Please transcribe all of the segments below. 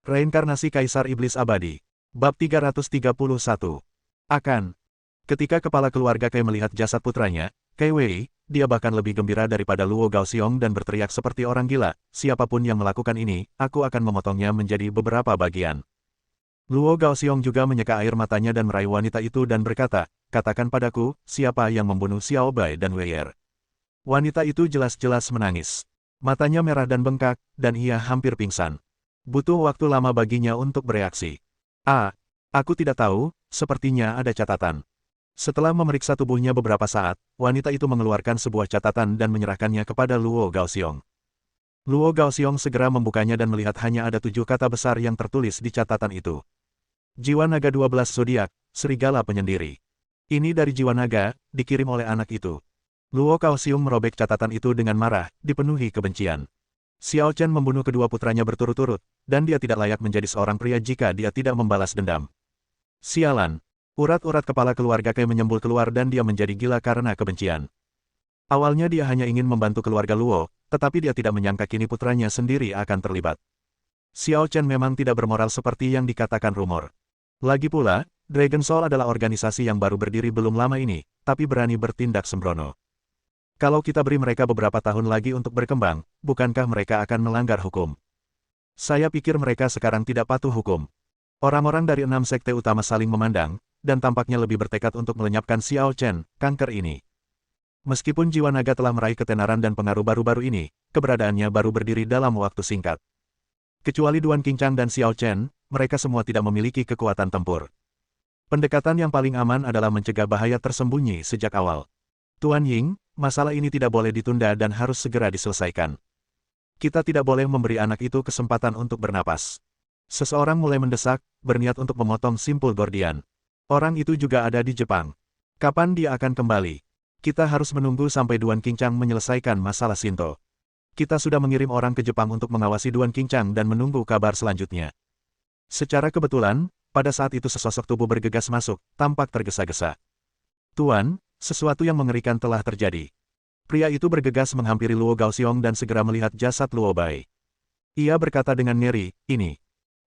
Reinkarnasi Kaisar Iblis Abadi. Bab 331. Akan. Ketika kepala keluarga Kai melihat jasad putranya, Kai Wei, dia bahkan lebih gembira daripada Luo Gaoxiong dan berteriak seperti orang gila, siapapun yang melakukan ini, aku akan memotongnya menjadi beberapa bagian. Luo Gaoxiong juga menyeka air matanya dan meraih wanita itu dan berkata, katakan padaku, siapa yang membunuh Xiao Bai dan Wei Er. Wanita itu jelas-jelas menangis. Matanya merah dan bengkak, dan ia hampir pingsan. Butuh waktu lama baginya untuk bereaksi. Aku tidak tahu, sepertinya ada catatan. Setelah memeriksa tubuhnya beberapa saat, wanita itu mengeluarkan sebuah catatan dan menyerahkannya kepada Luo Gaoxiong. Luo Gaoxiong segera membukanya dan melihat hanya ada 7 kata besar yang tertulis di catatan itu. Jiwa naga 12 zodiak, serigala penyendiri. Ini dari jiwa naga, dikirim oleh anak itu. Luo Gaoxiong merobek catatan itu dengan marah, dipenuhi kebencian. Xiao Chen membunuh kedua putranya berturut-turut, dan dia tidak layak menjadi seorang pria jika dia tidak membalas dendam. Sialan. Urat-urat kepala keluarga Kai menyembul keluar dan dia menjadi gila karena kebencian. Awalnya dia hanya ingin membantu keluarga Luo, tetapi dia tidak menyangka kini putranya sendiri akan terlibat. Xiao Chen memang tidak bermoral seperti yang dikatakan rumor. Lagi pula, Dragon Soul adalah organisasi yang baru berdiri belum lama ini, tapi berani bertindak sembrono. Kalau kita beri mereka beberapa tahun lagi untuk berkembang, bukankah mereka akan melanggar hukum? Saya pikir mereka sekarang tidak patuh hukum. Orang-orang dari 6 sekte utama saling memandang, dan tampaknya lebih bertekad untuk melenyapkan Xiao Chen, kanker ini. Meskipun jiwa naga telah meraih ketenaran dan pengaruh baru-baru ini, keberadaannya baru berdiri dalam waktu singkat. Kecuali Duan Qingchang dan Xiao Chen, mereka semua tidak memiliki kekuatan tempur. Pendekatan yang paling aman adalah mencegah bahaya tersembunyi sejak awal. Tuan Ying, masalah ini tidak boleh ditunda dan harus segera diselesaikan. Kita tidak boleh memberi anak itu kesempatan untuk bernapas. Seseorang mulai mendesak, berniat untuk memotong simpul Gordian. Orang itu juga ada di Jepang. Kapan dia akan kembali? Kita harus menunggu sampai Duan Qingchang menyelesaikan masalah Shinto. Kita sudah mengirim orang ke Jepang untuk mengawasi Duan Qingchang dan menunggu kabar selanjutnya. Secara kebetulan, pada saat itu sesosok tubuh bergegas masuk, tampak tergesa-gesa. Tuan, sesuatu yang mengerikan telah terjadi. Pria itu bergegas menghampiri Luo Gaoxiong dan segera melihat jasad Luo Bai. Ia berkata dengan ngeri, ini.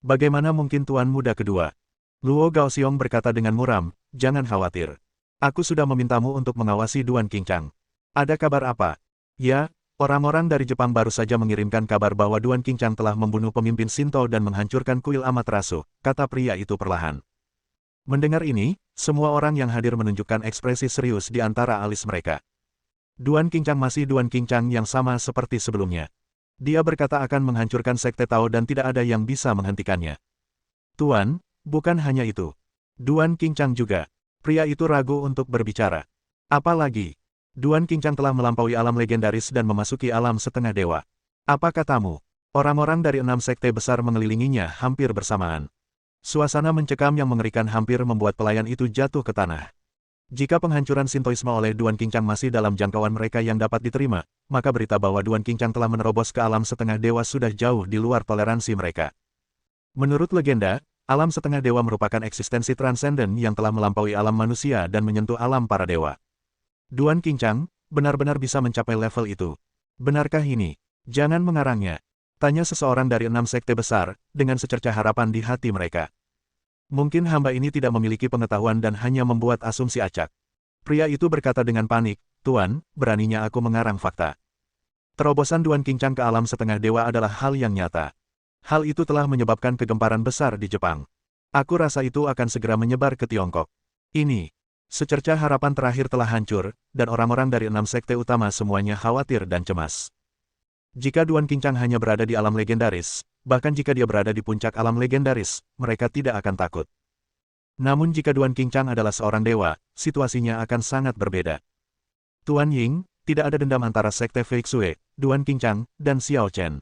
Bagaimana mungkin tuan muda kedua? Luo Gaoxiong berkata dengan muram, jangan khawatir. Aku sudah memintamu untuk mengawasi Duan Qingchang. Ada kabar apa? Ya, orang-orang dari Jepang baru saja mengirimkan kabar bahwa Duan Qingchang telah membunuh pemimpin Shinto dan menghancurkan kuil Amaterasu, kata pria itu perlahan. Mendengar ini, semua orang yang hadir menunjukkan ekspresi serius di antara alis mereka. Duan Qingchang masih Duan Qingchang yang sama seperti sebelumnya. Dia berkata akan menghancurkan sekte Tao dan tidak ada yang bisa menghentikannya. Tuan, bukan hanya itu. Duan Qingchang juga. Pria itu ragu untuk berbicara. Apalagi, Duan Qingchang telah melampaui alam legendaris dan memasuki alam setengah dewa. Apa katamu? Orang-orang dari 6 sekte besar mengelilinginya hampir bersamaan. Suasana mencekam yang mengerikan hampir membuat pelayan itu jatuh ke tanah. Jika penghancuran Sintoisme oleh Duan Qingchang masih dalam jangkauan mereka yang dapat diterima, maka berita bahwa Duan Qingchang telah menerobos ke alam setengah dewa sudah jauh di luar toleransi mereka. Menurut legenda, alam setengah dewa merupakan eksistensi transenden yang telah melampaui alam manusia dan menyentuh alam para dewa. Duan Qingchang benar-benar bisa mencapai level itu. Benarkah ini? Jangan mengarangnya. Tanya seseorang dari 6 sekte besar, dengan secercah harapan di hati mereka. Mungkin hamba ini tidak memiliki pengetahuan dan hanya membuat asumsi acak. Pria itu berkata dengan panik, Tuan, beraninya aku mengarang fakta. Terobosan Duan Qingchang ke alam setengah dewa adalah hal yang nyata. Hal itu telah menyebabkan kegemparan besar di Jepang. Aku rasa itu akan segera menyebar ke Tiongkok. Ini, secercah harapan terakhir telah hancur, dan orang-orang dari 6 sekte utama semuanya khawatir dan cemas. Jika Duan Qingchang hanya berada di alam legendaris, bahkan jika dia berada di puncak alam legendaris, mereka tidak akan takut. Namun jika Duan Qingchang adalah seorang dewa, situasinya akan sangat berbeda. Tuan Ying, tidak ada dendam antara sekte Feixue, Duan Qingchang, dan Xiao Chen.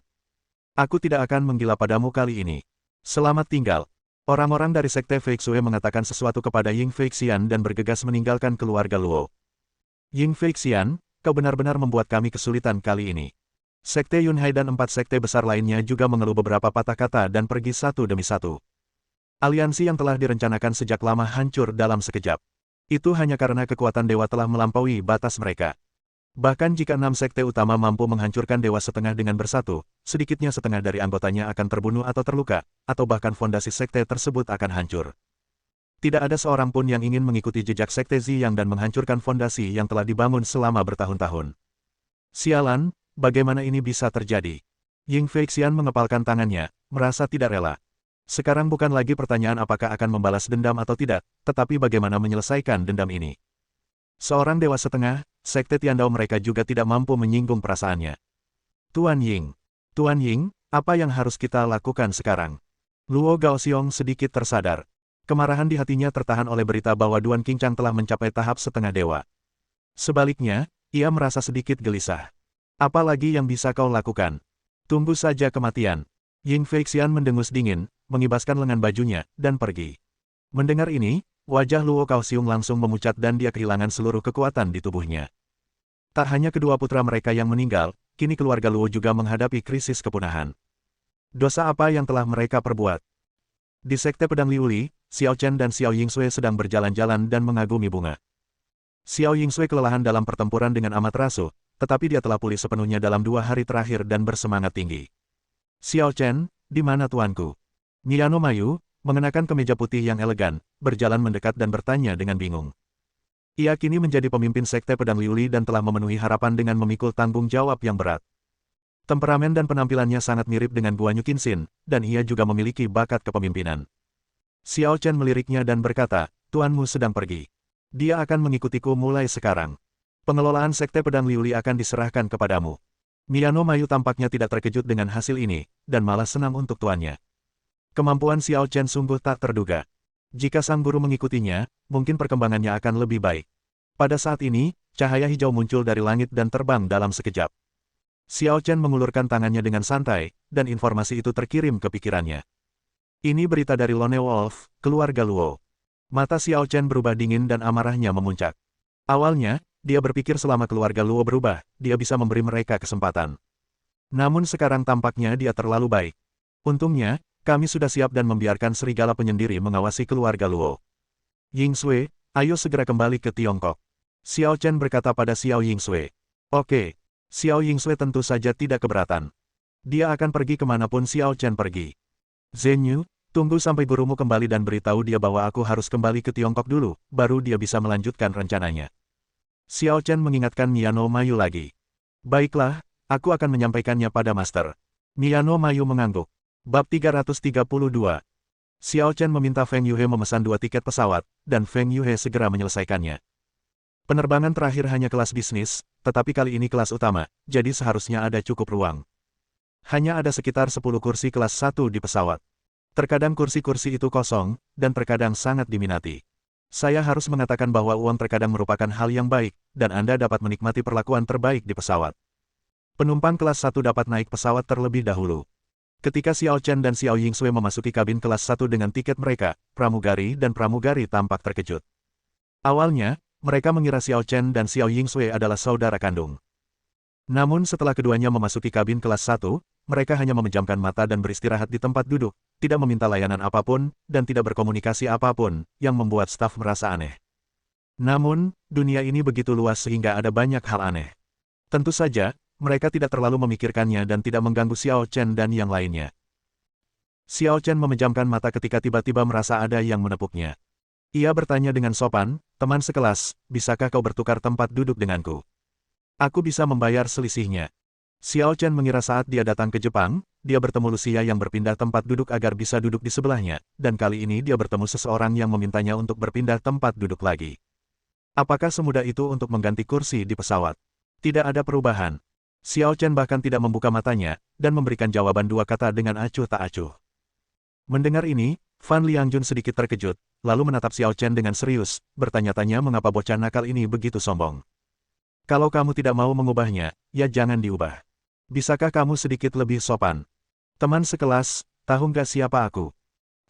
Aku tidak akan menggila padamu kali ini. Selamat tinggal. Orang-orang dari sekte Feixue mengatakan sesuatu kepada Ying Feixian dan bergegas meninggalkan keluarga Luo. Ying Feixian, kau benar-benar membuat kami kesulitan kali ini. Sekte Yunhai dan 4 sekte besar lainnya juga mengeluh beberapa patah kata dan pergi satu demi satu. Aliansi yang telah direncanakan sejak lama hancur dalam sekejap. Itu hanya karena kekuatan dewa telah melampaui batas mereka. Bahkan jika 6 sekte utama mampu menghancurkan Dewa Setengah dengan bersatu, sedikitnya setengah dari anggotanya akan terbunuh atau terluka, atau bahkan fondasi sekte tersebut akan hancur. Tidak ada seorang pun yang ingin mengikuti jejak sekte Ziyang dan menghancurkan fondasi yang telah dibangun selama bertahun-tahun. Sialan, bagaimana ini bisa terjadi? Ying Feixian mengepalkan tangannya, merasa tidak rela. Sekarang bukan lagi pertanyaan apakah akan membalas dendam atau tidak, tetapi bagaimana menyelesaikan dendam ini. Seorang Dewa Setengah, sekte Tiandao mereka juga tidak mampu menyinggung perasaannya. Tuan Ying, apa yang harus kita lakukan sekarang? Luo Gaoxiong sedikit tersadar. Kemarahan di hatinya tertahan oleh berita bahwa Duan Qingchang telah mencapai tahap setengah dewa. Sebaliknya, ia merasa sedikit gelisah. Apa lagi yang bisa kau lakukan? Tunggu saja kematian. Ying Feixian mendengus dingin, mengibaskan lengan bajunya, dan pergi. Mendengar ini, wajah Luo Gaoxiong langsung memucat dan dia kehilangan seluruh kekuatan di tubuhnya. Tak hanya kedua putra mereka yang meninggal, kini keluarga Luo juga menghadapi krisis kepunahan. Dosa apa yang telah mereka perbuat? Di Sekte Pedang Liuli, Xiao Chen dan Xiao Yingsui sedang berjalan-jalan dan mengagumi bunga. Xiao Yingsui kelelahan dalam pertempuran dengan amat rasu, tetapi dia telah pulih sepenuhnya dalam 2 hari terakhir dan bersemangat tinggi. Xiao Chen, di mana tuanku? Miano Mayu, mengenakan kemeja putih yang elegan, berjalan mendekat dan bertanya dengan bingung. Ia kini menjadi pemimpin Sekte Pedang Liuli dan telah memenuhi harapan dengan memikul tanggung jawab yang berat. Temperamen dan penampilannya sangat mirip dengan Guanyu Qinxin, dan ia juga memiliki bakat kepemimpinan. Xiao Chen meliriknya dan berkata, tuanmu sedang pergi. Dia akan mengikutiku mulai sekarang. Pengelolaan Sekte Pedang Liuli akan diserahkan kepadamu. Miano Mayu tampaknya tidak terkejut dengan hasil ini, dan malah senang untuk tuannya. Kemampuan Xiao Chen sungguh tak terduga. Jika sang guru mengikutinya, mungkin perkembangannya akan lebih baik. Pada saat ini, cahaya hijau muncul dari langit dan terbang dalam sekejap. Xiao Chen mengulurkan tangannya dengan santai, dan informasi itu terkirim ke pikirannya. Ini berita dari Lone Wolf, keluarga Luo. Mata Xiao Chen berubah dingin dan amarahnya memuncak. Awalnya, dia berpikir selama keluarga Luo berubah, dia bisa memberi mereka kesempatan. Namun sekarang tampaknya dia terlalu baik. Untungnya, kami sudah siap dan membiarkan serigala penyendiri mengawasi keluarga Luo. Yingsui, ayo segera kembali ke Tiongkok. Xiao Chen berkata pada Xiao Yingsui. Oke. Xiao Yingsui tentu saja tidak keberatan. Dia akan pergi kemanapun Xiao Chen pergi. Zhenyu, tunggu sampai gurumu kembali dan beritahu dia bahwa aku harus kembali ke Tiongkok dulu, baru dia bisa melanjutkan rencananya. Xiao Chen mengingatkan Miano Mayu lagi. Baiklah, aku akan menyampaikannya pada Master. Miano Mayu mengangguk. Bab 332. Xiao Chen meminta Feng Yuhe memesan 2 tiket pesawat, dan Feng Yuhe segera menyelesaikannya. Penerbangan terakhir hanya kelas bisnis, tetapi kali ini kelas utama, jadi seharusnya ada cukup ruang. Hanya ada sekitar 10 kursi kelas 1 di pesawat. Terkadang kursi-kursi itu kosong, dan terkadang sangat diminati. Saya harus mengatakan bahwa uang terkadang merupakan hal yang baik, dan Anda dapat menikmati perlakuan terbaik di pesawat. Penumpang kelas 1 dapat naik pesawat terlebih dahulu. Ketika Xiao Chen dan Xiao Yingsui memasuki kabin kelas 1 dengan tiket mereka, pramugari dan pramugari tampak terkejut. Awalnya, mereka mengira Xiao Chen dan Xiao Yingsui adalah saudara kandung. Namun setelah keduanya memasuki kabin kelas 1, mereka hanya memejamkan mata dan beristirahat di tempat duduk, tidak meminta layanan apapun, dan tidak berkomunikasi apapun, yang membuat staf merasa aneh. Namun, dunia ini begitu luas sehingga ada banyak hal aneh. Tentu saja, mereka tidak terlalu memikirkannya dan tidak mengganggu Xiao Chen dan yang lainnya. Xiao Chen memejamkan mata ketika tiba-tiba merasa ada yang menepuknya. Ia bertanya dengan sopan, teman sekelas, bisakah kau bertukar tempat duduk denganku? Aku bisa membayar selisihnya. Xiao Chen mengira saat dia datang ke Jepang, dia bertemu Lucia yang berpindah tempat duduk agar bisa duduk di sebelahnya, dan kali ini dia bertemu seseorang yang memintanya untuk berpindah tempat duduk lagi. Apakah semudah itu untuk mengganti kursi di pesawat? Tidak ada perubahan. Xiao Chen bahkan tidak membuka matanya, dan memberikan jawaban 2 kata dengan acuh tak acuh. Mendengar ini, Fan Liangjun sedikit terkejut, lalu menatap Xiao Chen dengan serius, bertanya-tanya mengapa bocah nakal ini begitu sombong. Kalau kamu tidak mau mengubahnya, ya jangan diubah. Bisakah kamu sedikit lebih sopan? Teman sekelas, tahu nggak siapa aku?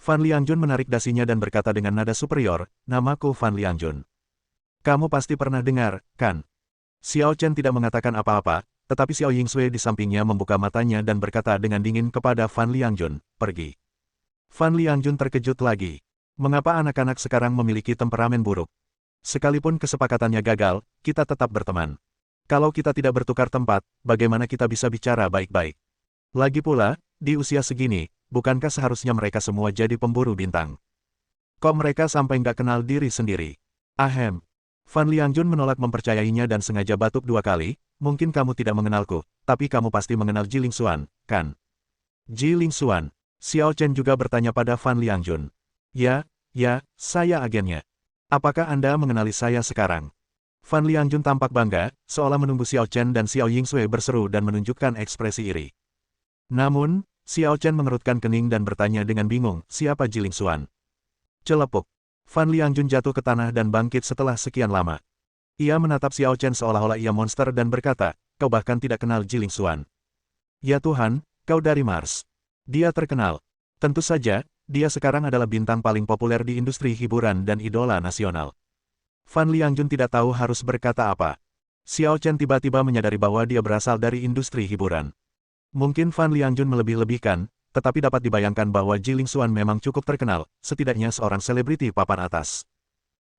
Fan Liangjun menarik dasinya dan berkata dengan nada superior, namaku Fan Liangjun. Kamu pasti pernah dengar, kan? Xiao Chen tidak mengatakan apa-apa, tetapi Xiao Yingsui di sampingnya membuka matanya dan berkata dengan dingin kepada Fan Liangjun, pergi. Fan Liangjun terkejut lagi. Mengapa anak-anak sekarang memiliki temperamen buruk? Sekalipun kesepakatannya gagal, kita tetap berteman. Kalau kita tidak bertukar tempat, bagaimana kita bisa bicara baik-baik? Lagi pula, di usia segini, bukankah seharusnya mereka semua jadi pemburu bintang? Kok mereka sampai nggak kenal diri sendiri? Ahem. Fan Liangjun menolak mempercayainya dan sengaja batuk 2 kali, mungkin kamu tidak mengenalku, tapi kamu pasti mengenal Ji Lingxuan, kan? Ji Lingxuan. Xiao Chen juga bertanya pada Fan Liangjun. Ya, saya agennya. Apakah Anda mengenali saya sekarang? Fan Liangjun tampak bangga, seolah menunggu Xiao Chen dan Xiao Yingsui berseru dan menunjukkan ekspresi iri. Namun, Xiao Chen mengerutkan kening dan bertanya dengan bingung, siapa Ji Lingxuan? Celepuk. Fan Liangjun jatuh ke tanah dan bangkit setelah sekian lama. Ia menatap Xiao Chen seolah-olah ia monster dan berkata, kau bahkan tidak kenal Ji Lingxuan. Ya Tuhan, kau dari Mars. Dia terkenal. Tentu saja, dia sekarang adalah bintang paling populer di industri hiburan dan idola nasional. Fan Liangjun tidak tahu harus berkata apa. Xiao Chen tiba-tiba menyadari bahwa dia berasal dari industri hiburan. Mungkin Fan Liangjun melebih-lebihkan, tetapi dapat dibayangkan bahwa Ji Lingxuan memang cukup terkenal, setidaknya seorang selebriti papan atas.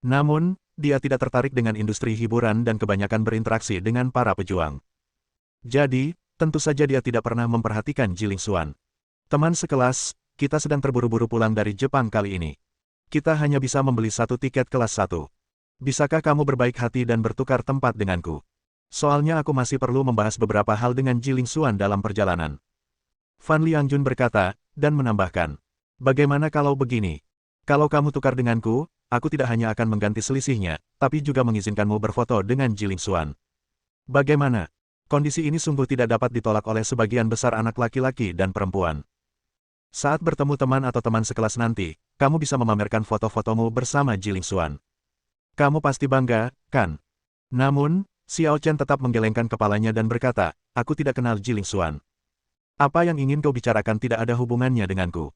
Namun, dia tidak tertarik dengan industri hiburan dan kebanyakan berinteraksi dengan para pejuang. Jadi, tentu saja dia tidak pernah memperhatikan Ji Lingxuan. Teman sekelas, kita sedang terburu-buru pulang dari Jepang kali ini. Kita hanya bisa membeli 1 tiket kelas 1. Bisakah kamu berbaik hati dan bertukar tempat denganku? Soalnya aku masih perlu membahas beberapa hal dengan Ji Lingxuan dalam perjalanan. Fan Liangjun berkata, dan menambahkan. Bagaimana kalau begini? Kalau kamu tukar denganku, aku tidak hanya akan mengganti selisihnya, tapi juga mengizinkanmu berfoto dengan Ji Lingxuan. Bagaimana? Kondisi ini sungguh tidak dapat ditolak oleh sebagian besar anak laki-laki dan perempuan. Saat bertemu teman atau teman sekelas nanti, kamu bisa memamerkan foto-fotomu bersama Ji Lingxuan. Kamu pasti bangga, kan? Namun, Xiao Chen tetap menggelengkan kepalanya dan berkata, aku tidak kenal Ji Lingxuan. Apa yang ingin kau bicarakan tidak ada hubungannya denganku.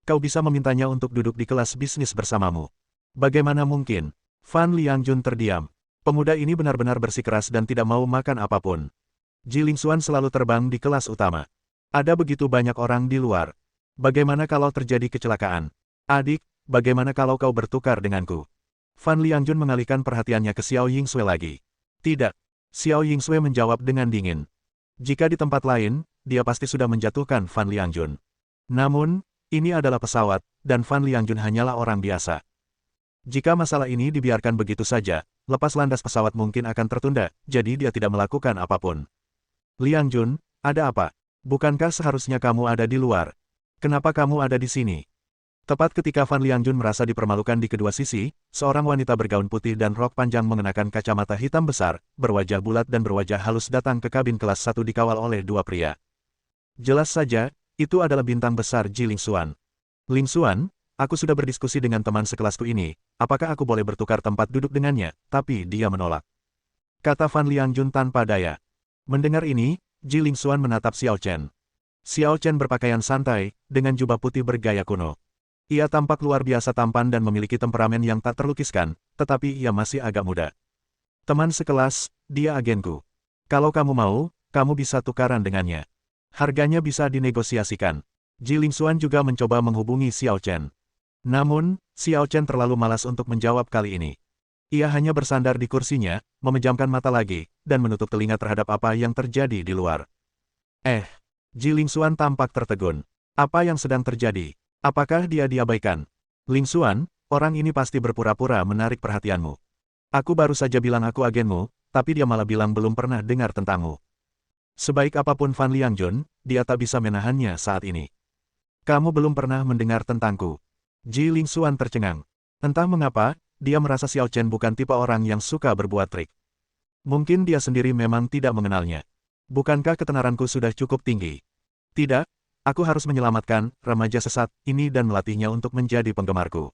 Kau bisa memintanya untuk duduk di kelas bisnis bersamamu. Bagaimana mungkin? Fan Liangjun terdiam. Pemuda ini benar-benar bersikeras dan tidak mau makan apapun. Ji Lingxuan selalu terbang di kelas utama. Ada begitu banyak orang di luar. Bagaimana kalau terjadi kecelakaan? Adik, bagaimana kalau kau bertukar denganku? Fan Liangjun mengalihkan perhatiannya ke Xiao Yingsui lagi. Tidak. Xiao Yingsui menjawab dengan dingin. Jika di tempat lain, dia pasti sudah menjatuhkan Fan Liangjun. Namun, ini adalah pesawat, dan Fan Liangjun hanyalah orang biasa. Jika masalah ini dibiarkan begitu saja, lepas landas pesawat mungkin akan tertunda, jadi dia tidak melakukan apapun. Liangjun, ada apa? Bukankah seharusnya kamu ada di luar? Kenapa kamu ada di sini? Tepat ketika Fan Liangjun merasa dipermalukan di kedua sisi, seorang wanita bergaun putih dan rok panjang mengenakan kacamata hitam besar, berwajah bulat dan berwajah halus datang ke kabin kelas 1 dikawal oleh 2 pria. Jelas saja, itu adalah bintang besar Ji Lingxuan. Lingxuan, aku sudah berdiskusi dengan teman sekelasku ini, apakah aku boleh bertukar tempat duduk dengannya, tapi dia menolak. Kata Fan Liangjun tanpa daya. Mendengar ini, Ji Lingxuan menatap Xiao Chen. Xiao Chen berpakaian santai, dengan jubah putih bergaya kuno. Ia tampak luar biasa tampan dan memiliki temperamen yang tak terlukiskan, tetapi ia masih agak muda. Teman sekelas, dia agenku. Kalau kamu mau, kamu bisa tukaran dengannya. Harganya bisa dinegosiasikan. Ji Lingxuan juga mencoba menghubungi Xiao Chen. Namun, Xiao Chen terlalu malas untuk menjawab kali ini. Ia hanya bersandar di kursinya, memejamkan mata lagi, dan menutup telinga terhadap apa yang terjadi di luar. Ji Lingxuan tampak tertegun. Apa yang sedang terjadi? Apakah dia diabaikan? Lingxuan, orang ini pasti berpura-pura menarik perhatianmu. Aku baru saja bilang aku agenmu, tapi dia malah bilang belum pernah dengar tentangmu. Sebaik apapun Fan Liangjun, dia tak bisa menahannya saat ini. Kamu belum pernah mendengar tentangku. Ji Lingxuan tercengang. Entah mengapa, dia merasa Xiao Chen bukan tipe orang yang suka berbuat trik. Mungkin dia sendiri memang tidak mengenalnya. Bukankah ketenaranku sudah cukup tinggi? Tidak, aku harus menyelamatkan remaja sesat ini dan melatihnya untuk menjadi penggemarku.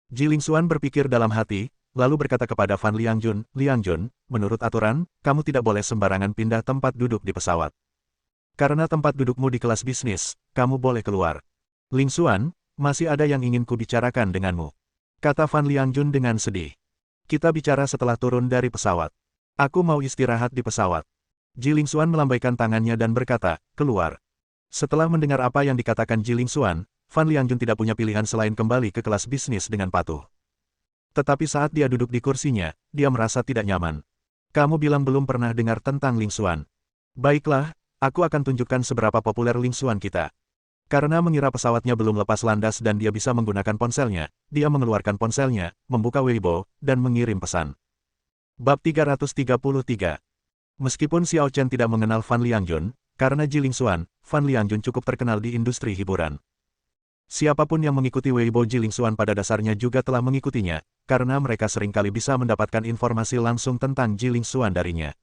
Ji Lingxuan berpikir dalam hati, lalu berkata kepada Fan Liangjun, Liangjun, menurut aturan, kamu tidak boleh sembarangan pindah tempat duduk di pesawat. Karena tempat dudukmu di kelas bisnis, kamu boleh keluar. Lingxuan, masih ada yang ingin kubicarakan denganmu. Kata Fan Liangjun dengan sedih. Kita bicara setelah turun dari pesawat. Aku mau istirahat di pesawat. Ji Lingxuan melambaikan tangannya dan berkata, keluar. Setelah mendengar apa yang dikatakan Ji Lingxuan, Fan Liangjun tidak punya pilihan selain kembali ke kelas bisnis dengan patuh. Tetapi saat dia duduk di kursinya, dia merasa tidak nyaman. Kamu bilang belum pernah dengar tentang Ling Xuan. Baiklah, aku akan tunjukkan seberapa populer Ling Xuan kita. Karena mengira pesawatnya belum lepas landas dan dia bisa menggunakan ponselnya, dia mengeluarkan ponselnya, membuka Weibo, dan mengirim pesan. Bab 333. Meskipun Xiao Chen tidak mengenal Fan Liangjun, karena Ji Ling Xuan, Fan Liangjun cukup terkenal di industri hiburan. Siapapun yang mengikuti Weibo Ji Ling Xuan pada dasarnya juga telah mengikutinya, karena mereka seringkali bisa mendapatkan informasi langsung tentang Ji Ling Xuan darinya.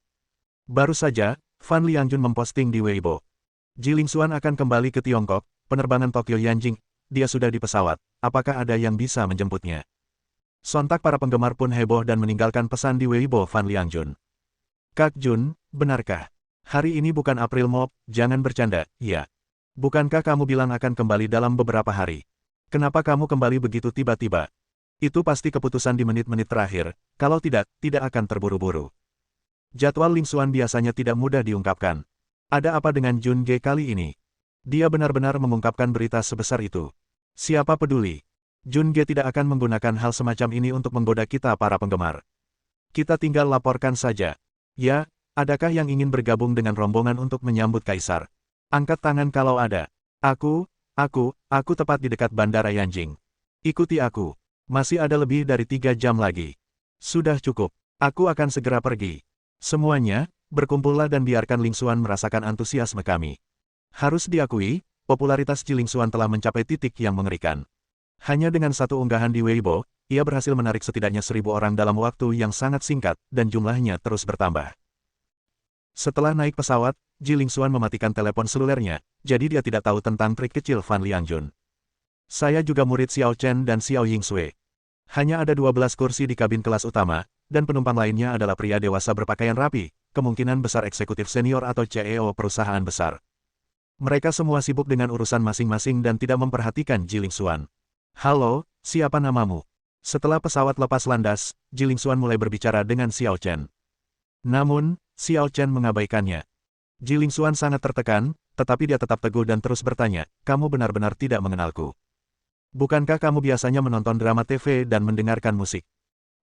Baru saja, Fan Liangjun memposting di Weibo. Ji Ling Xuan akan kembali ke Tiongkok, penerbangan Tokyo Yanjing, dia sudah di pesawat, apakah ada yang bisa menjemputnya? Sontak para penggemar pun heboh dan meninggalkan pesan di Weibo Fan Liangjun. Kak Jun, benarkah? Hari ini bukan April Mop, jangan bercanda, ya. Bukankah kamu bilang akan kembali dalam beberapa hari? Kenapa kamu kembali begitu tiba-tiba? Itu pasti keputusan di menit-menit terakhir, kalau tidak, tidak akan terburu-buru. Jadwal Ling Xuan biasanya tidak mudah diungkapkan. Ada apa dengan Jun Ge kali ini? Dia benar-benar mengungkapkan berita sebesar itu. Siapa peduli? Jun Ge tidak akan menggunakan hal semacam ini untuk menggoda kita para penggemar. Kita tinggal laporkan saja. Ya, adakah yang ingin bergabung dengan rombongan untuk menyambut Kaisar? Angkat tangan kalau ada. Aku tepat di dekat Bandara Yanjing. Ikuti aku. Masih ada lebih dari 3 jam lagi. Sudah cukup. Aku akan segera pergi. Semuanya, berkumpullah dan biarkan Ling Xuan merasakan antusiasme kami. Harus diakui, popularitas Ji Ling Xuan telah mencapai titik yang mengerikan. Hanya dengan satu unggahan di Weibo, ia berhasil menarik setidaknya 1.000 orang dalam waktu yang sangat singkat, dan jumlahnya terus bertambah. Setelah naik pesawat, Ji Ling Xuan mematikan telepon selulernya, jadi dia tidak tahu tentang trik kecil Fan Liangjun. Saya juga murid Xiao Chen dan Xiao Yingsui. Hanya ada 12 kursi di kabin kelas utama, dan penumpang lainnya adalah pria dewasa berpakaian rapi, kemungkinan besar eksekutif senior atau CEO perusahaan besar. Mereka semua sibuk dengan urusan masing-masing dan tidak memperhatikan Ji Ling Xuan. Halo, siapa namamu? Setelah pesawat lepas landas, Ji Ling Xuan mulai berbicara dengan Xiao Chen. Namun, Xiao Chen mengabaikannya. Ji Ling Xuan sangat tertekan, tetapi dia tetap teguh dan terus bertanya, kamu benar-benar tidak mengenalku. Bukankah kamu biasanya menonton drama TV dan mendengarkan musik?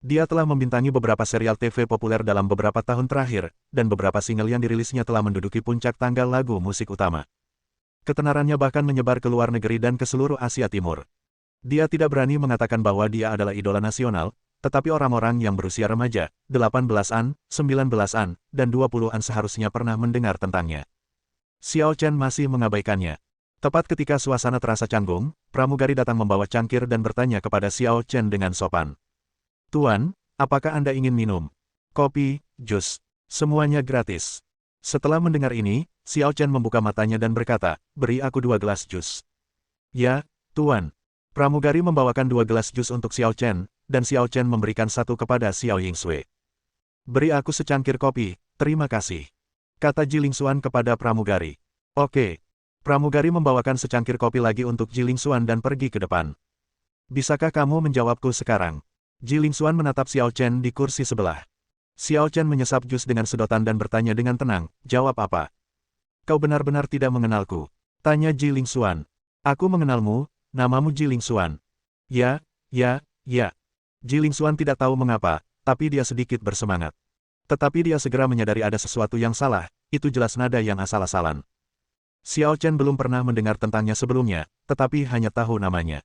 Dia telah membintangi beberapa serial TV populer dalam beberapa tahun terakhir, dan beberapa single yang dirilisnya telah menduduki puncak tanggal lagu musik utama. Ketenarannya bahkan menyebar ke luar negeri dan ke seluruh Asia Timur. Dia tidak berani mengatakan bahwa dia adalah idola nasional, tetapi orang-orang yang berusia remaja, 18-an, 19-an, dan 20-an seharusnya pernah mendengar tentangnya. Xiao Chen masih mengabaikannya. Tepat ketika suasana terasa canggung, pramugari datang membawa cangkir dan bertanya kepada Xiao Chen dengan sopan. Tuan, apakah Anda ingin minum? Kopi, jus, semuanya gratis. Setelah mendengar ini, Xiao Chen membuka matanya dan berkata, beri aku 2 gelas jus. Ya, Tuan. Pramugari membawakan 2 gelas jus untuk Xiao Chen, dan Xiao Chen memberikan satu kepada Xiao Yingsui. Beri aku secangkir kopi, terima kasih. Kata Ji Ling Xuan kepada pramugari. Oke. Pramugari membawakan secangkir kopi lagi untuk Ji Ling Xuan dan pergi ke depan. Bisakah kamu menjawabku sekarang? Ji Ling Xuan menatap Xiao Chen di kursi sebelah. Xiao Chen menyesap jus dengan sedotan dan bertanya dengan tenang, jawab apa? Kau benar-benar tidak mengenalku. Tanya Ji Ling Xuan. Aku mengenalmu, namamu Ji Ling Xuan. Ya. Ji Ling Xuan tidak tahu mengapa, tapi dia sedikit bersemangat. Tetapi dia segera menyadari ada sesuatu yang salah, itu jelas nada yang asal-asalan. Xiao Chen belum pernah mendengar tentangnya sebelumnya, tetapi hanya tahu namanya.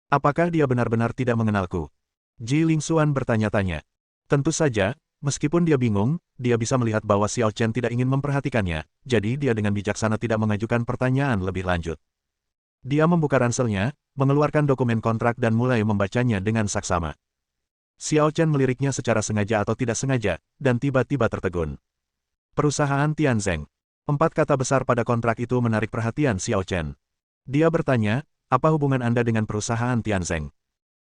Apakah dia benar-benar tidak mengenalku? Ji Ling Xuan bertanya-tanya. Tentu saja, meskipun dia bingung, dia bisa melihat bahwa Xiao Chen tidak ingin memperhatikannya, jadi dia dengan bijaksana tidak mengajukan pertanyaan lebih lanjut. Dia membuka ranselnya, mengeluarkan dokumen kontrak dan mulai membacanya dengan saksama. Xiao Chen meliriknya secara sengaja atau tidak sengaja, dan tiba-tiba tertegun. Perusahaan Tianzeng. 4 kata besar pada kontrak itu menarik perhatian Xiao Chen. Dia bertanya, apa hubungan Anda dengan perusahaan Tianzeng?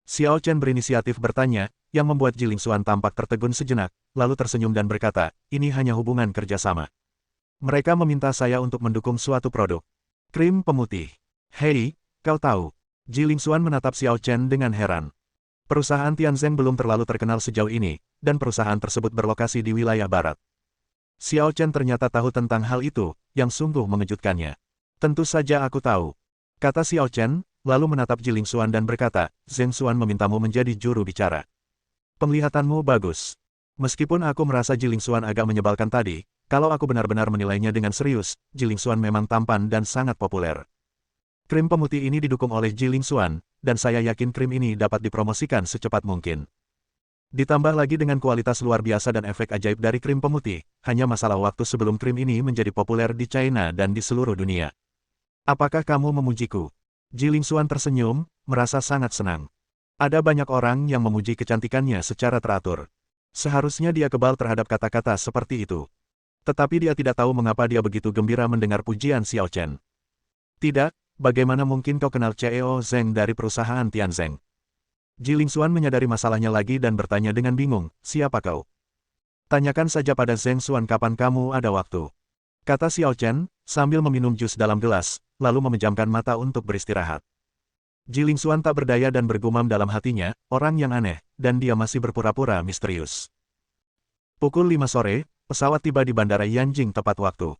Xiao Chen berinisiatif bertanya, yang membuat Ji Ling Xuan tampak tertegun sejenak, lalu tersenyum dan berkata, ini hanya hubungan kerjasama. Mereka meminta saya untuk mendukung suatu produk. Krim pemutih. Hei, kau tahu. Ji Ling Xuan menatap Xiao Chen dengan heran. Perusahaan Tianzeng belum terlalu terkenal sejauh ini, dan perusahaan tersebut berlokasi di wilayah barat. Xiao Chen ternyata tahu tentang hal itu, yang sungguh mengejutkannya. Tentu saja aku tahu. Kata Xiao Chen, lalu menatap Ji Ling Xuan dan berkata, Zheng Xuan memintamu menjadi juru bicara. Penglihatanmu bagus. Meskipun aku merasa Jilingsuan agak menyebalkan tadi, kalau aku benar-benar menilainya dengan serius, Jilingsuan memang tampan dan sangat populer. Krim pemutih ini didukung oleh Jilingsuan, dan saya yakin krim ini dapat dipromosikan secepat mungkin. Ditambah lagi dengan kualitas luar biasa dan efek ajaib dari krim pemutih, hanya masalah waktu sebelum krim ini menjadi populer di China dan di seluruh dunia. Apakah kamu memujiku? Jilingsuan tersenyum, merasa sangat senang. Ada banyak orang yang memuji kecantikannya secara teratur. Seharusnya dia kebal terhadap kata-kata seperti itu. Tetapi dia tidak tahu mengapa dia begitu gembira mendengar pujian Xiao Chen. Tidak, bagaimana mungkin kau kenal CEO Zeng dari perusahaan Tianzeng? Jilingsuan menyadari masalahnya lagi dan bertanya dengan bingung, siapa kau? Tanyakan saja pada Zeng Xuan kapan kamu ada waktu. Kata Xiao Chen, sambil meminum jus dalam gelas, lalu memejamkan mata untuk beristirahat. Jilingsuan tak berdaya dan bergumam dalam hatinya, orang yang aneh, dan dia masih berpura-pura misterius. Pukul 5 sore, pesawat tiba di Bandara Yanjing tepat waktu.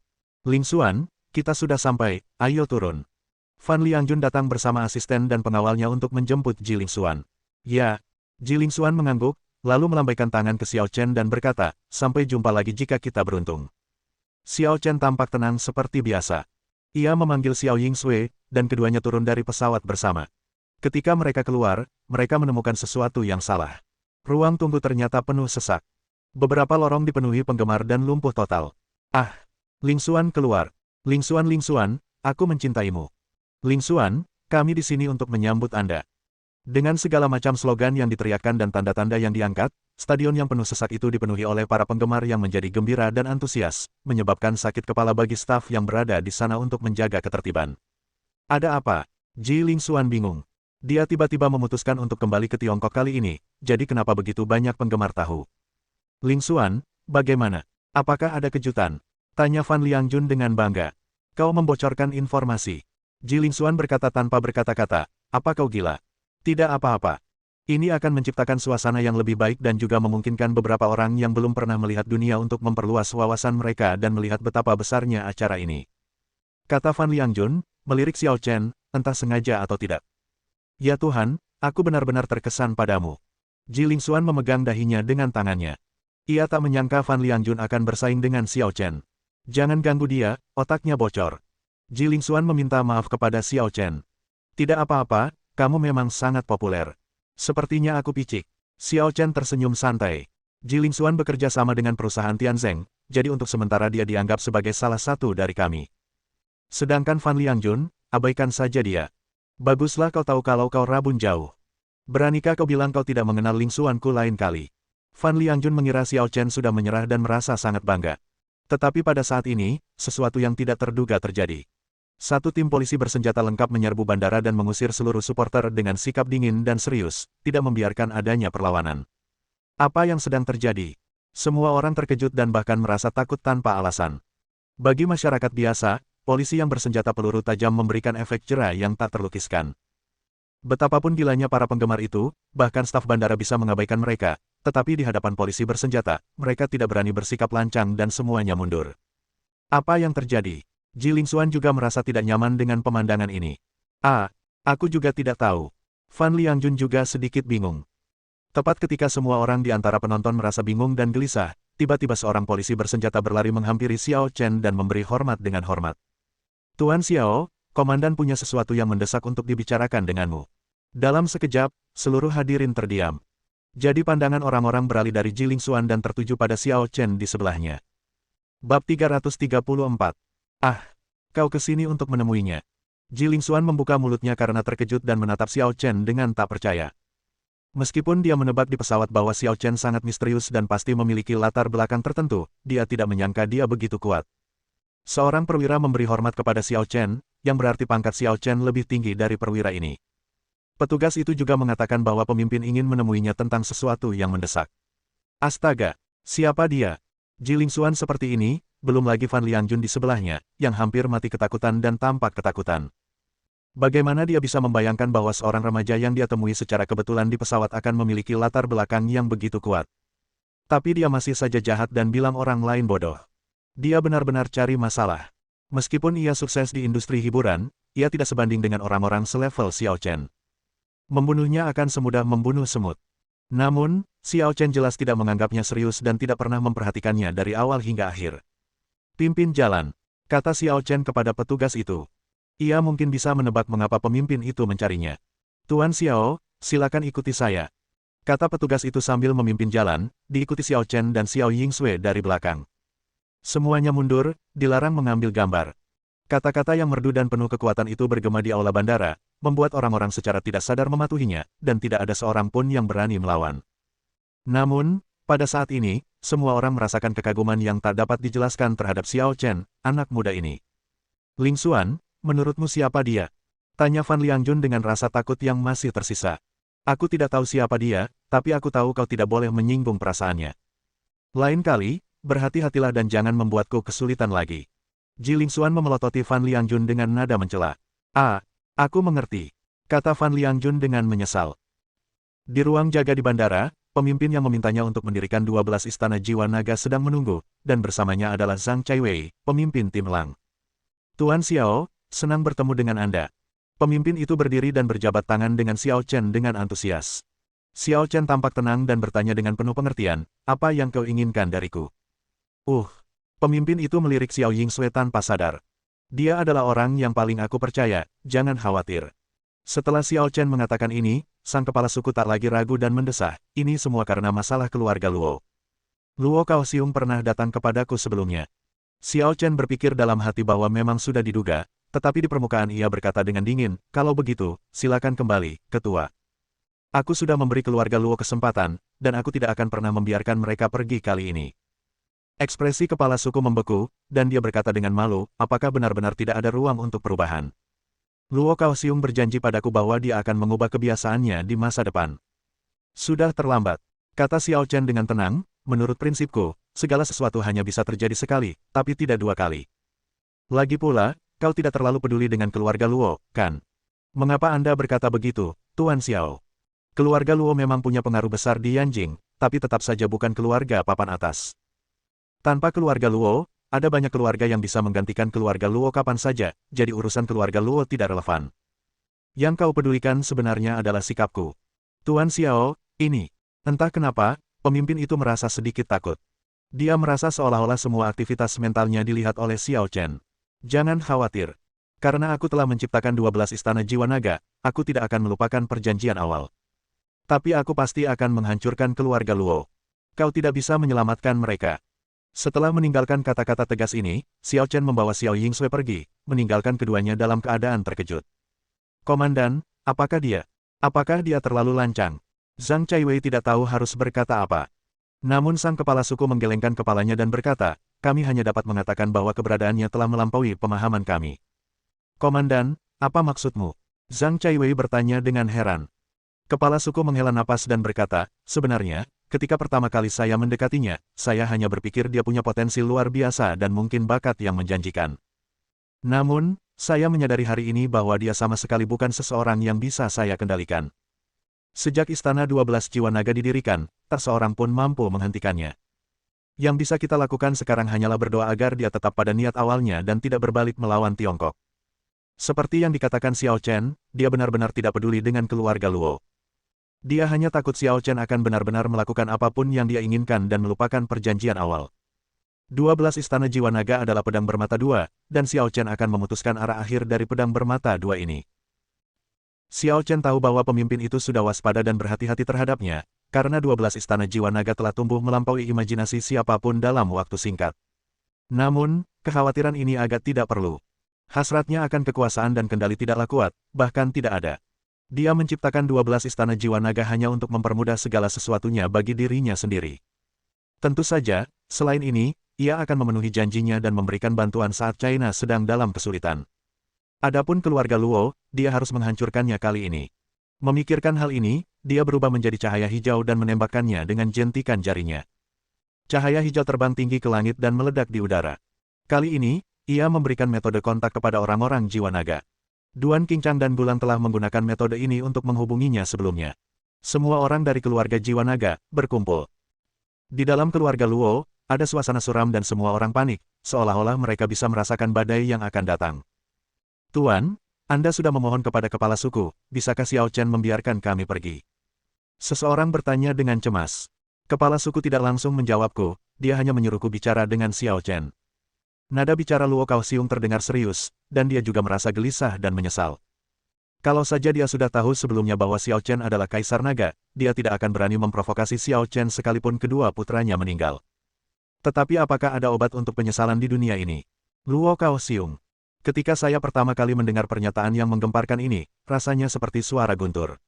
Lingsuan, kita sudah sampai, ayo turun. Fan Liangjun datang bersama asisten dan pengawalnya untuk menjemput Jilingsuan. Ya, Jilingsuan mengangguk, lalu melambaikan tangan ke Xiao Chen dan berkata, sampai jumpa lagi jika kita beruntung. Xiao Chen tampak tenang seperti biasa. Ia memanggil Xiao Yingsui, dan keduanya turun dari pesawat bersama. Ketika mereka keluar, mereka menemukan sesuatu yang salah. Ruang tunggu ternyata penuh sesak. Beberapa lorong dipenuhi penggemar dan lumpuh total. Ah! Lingsuan keluar. Lingsuan, aku mencintaimu. Lingsuan, kami di sini untuk menyambut Anda. Dengan segala macam slogan yang diteriakkan dan tanda-tanda yang diangkat, stadion yang penuh sesak itu dipenuhi oleh para penggemar yang menjadi gembira dan antusias, menyebabkan sakit kepala bagi staf yang berada di sana untuk menjaga ketertiban. Ada apa? Jilingsuan bingung. Dia tiba-tiba memutuskan untuk kembali ke Tiongkok kali ini, jadi kenapa begitu banyak penggemar tahu? Lingsuan, bagaimana? Apakah ada kejutan? Tanya Fan Liangjun dengan bangga. Kau membocorkan informasi. Jilingsuan berkata tanpa berkata-kata, apa kau gila? Tidak apa-apa. Ini akan menciptakan suasana yang lebih baik dan juga memungkinkan beberapa orang yang belum pernah melihat dunia untuk memperluas wawasan mereka dan melihat betapa besarnya acara ini. Kata Fan Liangjun, melirik Xiao Chen, entah sengaja atau tidak. Ya Tuhan, aku benar-benar terkesan padamu. Jilingsuan memegang dahinya dengan tangannya. Ia tak menyangka Fan Liangjun akan bersaing dengan Xiao Chen. Jangan ganggu dia, otaknya bocor. Jilingsuan meminta maaf kepada Xiao Chen. Tidak apa-apa, kamu memang sangat populer. Sepertinya aku picik. Xiao Chen tersenyum santai. Jilingsuan bekerja sama dengan perusahaan Tianzeng, jadi untuk sementara dia dianggap sebagai salah satu dari kami. Sedangkan Fan Liangjun, abaikan saja dia. Baguslah kau tahu kalau kau rabun jauh. Beranikah kau bilang kau tidak mengenal Lingsuanku lain kali? Fan Liangjun mengira Xiao Chen sudah menyerah dan merasa sangat bangga. Tetapi pada saat ini, sesuatu yang tidak terduga terjadi. Satu tim polisi bersenjata lengkap menyerbu bandara dan mengusir seluruh supporter dengan sikap dingin dan serius, tidak membiarkan adanya perlawanan. Apa yang sedang terjadi? Semua orang terkejut dan bahkan merasa takut tanpa alasan. Bagi masyarakat biasa, polisi yang bersenjata peluru tajam memberikan efek jera yang tak terlukiskan. Betapapun gilanya para penggemar itu, bahkan staf bandara bisa mengabaikan mereka, tetapi di hadapan polisi bersenjata, mereka tidak berani bersikap lancang dan semuanya mundur. Apa yang terjadi? Jilingsuan juga merasa tidak nyaman dengan pemandangan ini. Aku juga tidak tahu. Fan Liangjun juga sedikit bingung. Tepat ketika semua orang di antara penonton merasa bingung dan gelisah, tiba-tiba seorang polisi bersenjata berlari menghampiri Xiao Chen dan memberi hormat dengan hormat. Tuan Xiao, komandan punya sesuatu yang mendesak untuk dibicarakan denganmu. Dalam sekejap, seluruh hadirin terdiam. Jadi pandangan orang-orang beralih dari Jilingsuan dan tertuju pada Xiao Chen di sebelahnya. Bab 334. Kau kesini untuk menemuinya. Jilingsuan membuka mulutnya karena terkejut dan menatap Xiao Chen dengan tak percaya. Meskipun dia menebak di pesawat bahwa Xiao Chen sangat misterius dan pasti memiliki latar belakang tertentu, dia tidak menyangka dia begitu kuat. Seorang perwira memberi hormat kepada Xiao Chen, yang berarti pangkat Xiao Chen lebih tinggi dari perwira ini. Petugas itu juga mengatakan bahwa pemimpin ingin menemuinya tentang sesuatu yang mendesak. Astaga, siapa dia? Jilingsuan seperti ini, belum lagi Fan Liangjun di sebelahnya, yang hampir mati ketakutan dan tampak ketakutan. Bagaimana dia bisa membayangkan bahwa seorang remaja yang dia temui secara kebetulan di pesawat akan memiliki latar belakang yang begitu kuat? Tapi dia masih saja jahat dan bilang orang lain bodoh. Dia benar-benar cari masalah. Meskipun ia sukses di industri hiburan, ia tidak sebanding dengan orang-orang selevel Xiao Chen. Membunuhnya akan semudah membunuh semut. Namun, Xiao Chen jelas tidak menganggapnya serius dan tidak pernah memperhatikannya dari awal hingga akhir. Pimpin jalan, kata Xiao Chen kepada petugas itu. Ia mungkin bisa menebak mengapa pemimpin itu mencarinya. Tuan Xiao, silakan ikuti saya. Kata petugas itu sambil memimpin jalan, diikuti Xiao Chen dan Xiao Yingsui dari belakang. Semuanya mundur, dilarang mengambil gambar. Kata-kata yang merdu dan penuh kekuatan itu bergema di aula bandara, membuat orang-orang secara tidak sadar mematuhinya, dan tidak ada seorang pun yang berani melawan. Namun, pada saat ini, semua orang merasakan kekaguman yang tak dapat dijelaskan terhadap Xiao Chen, anak muda ini. Ling Xuan, menurutmu siapa dia? Tanya Fan Liangjun dengan rasa takut yang masih tersisa. Aku tidak tahu siapa dia, tapi aku tahu kau tidak boleh menyinggung perasaannya. Lain kali, berhati-hatilah dan jangan membuatku kesulitan lagi. Ji Ling Xuan memelototi Fan Liangjun dengan nada mencela. Ah, aku mengerti, kata Fan Liangjun dengan menyesal. Di ruang jaga di bandara, pemimpin yang memintanya untuk mendirikan 12 istana jiwa naga sedang menunggu, dan bersamanya adalah Zhang Chaiwei, pemimpin tim Lang. Tuan Xiao, senang bertemu dengan Anda. Pemimpin itu berdiri dan berjabat tangan dengan Xiao Chen dengan antusias. Xiao Chen tampak tenang dan bertanya dengan penuh pengertian, apa yang kau inginkan dariku? Pemimpin itu melirik Xiao Yingsui tanpa sadar. Dia adalah orang yang paling aku percaya, jangan khawatir. Setelah Xiao Chen mengatakan ini, sang kepala suku tak lagi ragu dan mendesah, ini semua karena masalah keluarga Luo. Luo Kaoxiong pernah datang kepadaku sebelumnya. Xiao Chen berpikir dalam hati bahwa memang sudah diduga, tetapi di permukaan ia berkata dengan dingin, kalau begitu, silakan kembali, ketua. Aku sudah memberi keluarga Luo kesempatan, dan aku tidak akan pernah membiarkan mereka pergi kali ini. Ekspresi kepala suku membeku, dan dia berkata dengan malu, apakah benar-benar tidak ada ruang untuk perubahan? Luo Kaoxiong berjanji padaku bahwa dia akan mengubah kebiasaannya di masa depan. Sudah terlambat, kata Xiao Chen dengan tenang, menurut prinsipku, segala sesuatu hanya bisa terjadi sekali, tapi tidak dua kali. Lagi pula, kau tidak terlalu peduli dengan keluarga Luo, kan? Mengapa Anda berkata begitu, Tuan Xiao? Keluarga Luo memang punya pengaruh besar di Yanjing, tapi tetap saja bukan keluarga papan atas. Tanpa keluarga Luo, ada banyak keluarga yang bisa menggantikan keluarga Luo kapan saja, jadi urusan keluarga Luo tidak relevan. Yang kau pedulikan sebenarnya adalah sikapku. Tuan Xiao, ini. Entah kenapa, pemimpin itu merasa sedikit takut. Dia merasa seolah-olah semua aktivitas mentalnya dilihat oleh Xiao Chen. Jangan khawatir. Karena aku telah menciptakan 12 istana jiwa naga, aku tidak akan melupakan perjanjian awal. Tapi aku pasti akan menghancurkan keluarga Luo. Kau tidak bisa menyelamatkan mereka. Setelah meninggalkan kata-kata tegas ini, Xiao Chen membawa Xiao Yingsui pergi, meninggalkan keduanya dalam keadaan terkejut. Komandan, apakah dia? Apakah dia terlalu lancang? Zhang Chaiwei tidak tahu harus berkata apa. Namun sang kepala suku menggelengkan kepalanya dan berkata, kami hanya dapat mengatakan bahwa keberadaannya telah melampaui pemahaman kami. Komandan, apa maksudmu? Zhang Chaiwei bertanya dengan heran. Kepala suku menghela napas dan berkata, sebenarnya, ketika pertama kali saya mendekatinya, saya hanya berpikir dia punya potensi luar biasa dan mungkin bakat yang menjanjikan. Namun, saya menyadari hari ini bahwa dia sama sekali bukan seseorang yang bisa saya kendalikan. Sejak Istana 12 Jiwa Naga didirikan, tak seorang pun mampu menghentikannya. Yang bisa kita lakukan sekarang hanyalah berdoa agar dia tetap pada niat awalnya dan tidak berbalik melawan Tiongkok. Seperti yang dikatakan Xiao Chen, dia benar-benar tidak peduli dengan keluarga Luo. Dia hanya takut Xiao Chen akan benar-benar melakukan apapun yang dia inginkan dan melupakan perjanjian awal. 12 istana jiwa naga adalah pedang bermata dua, dan Xiao Chen akan memutuskan arah akhir dari pedang bermata dua ini. Xiao Chen tahu bahwa pemimpin itu sudah waspada dan berhati-hati terhadapnya, karena 12 istana jiwa naga telah tumbuh melampaui imajinasi siapapun dalam waktu singkat. Namun, kekhawatiran ini agak tidak perlu. Hasratnya akan kekuasaan dan kendali tidaklah kuat, bahkan tidak ada. Dia menciptakan 12 istana jiwa naga hanya untuk mempermudah segala sesuatunya bagi dirinya sendiri. Tentu saja, selain ini, ia akan memenuhi janjinya dan memberikan bantuan saat China sedang dalam kesulitan. Adapun keluarga Luo, dia harus menghancurkannya kali ini. Memikirkan hal ini, dia berubah menjadi cahaya hijau dan menembakkannya dengan jentikan jarinya. Cahaya hijau terbang tinggi ke langit dan meledak di udara. Kali ini, ia memberikan metode kontak kepada orang-orang jiwa naga. Duan Qingchang dan Bulan telah menggunakan metode ini untuk menghubunginya sebelumnya. Semua orang dari keluarga jiwa naga berkumpul. Di dalam keluarga Luo, ada suasana suram dan semua orang panik, seolah-olah mereka bisa merasakan badai yang akan datang. Tuan, Anda sudah memohon kepada kepala suku, bisakah Xiao Chen membiarkan kami pergi? Seseorang bertanya dengan cemas. Kepala suku tidak langsung menjawabku, dia hanya menyuruhku bicara dengan Xiao Chen. Nada bicara Luo Kaoxiong terdengar serius, dan dia juga merasa gelisah dan menyesal. Kalau saja dia sudah tahu sebelumnya bahwa Xiao Chen adalah Kaisar Naga, dia tidak akan berani memprovokasi Xiao Chen sekalipun kedua putranya meninggal. Tetapi apakah ada obat untuk penyesalan di dunia ini? Luo Kaoxiong. Ketika saya pertama kali mendengar pernyataan yang menggemparkan ini, rasanya seperti suara guntur.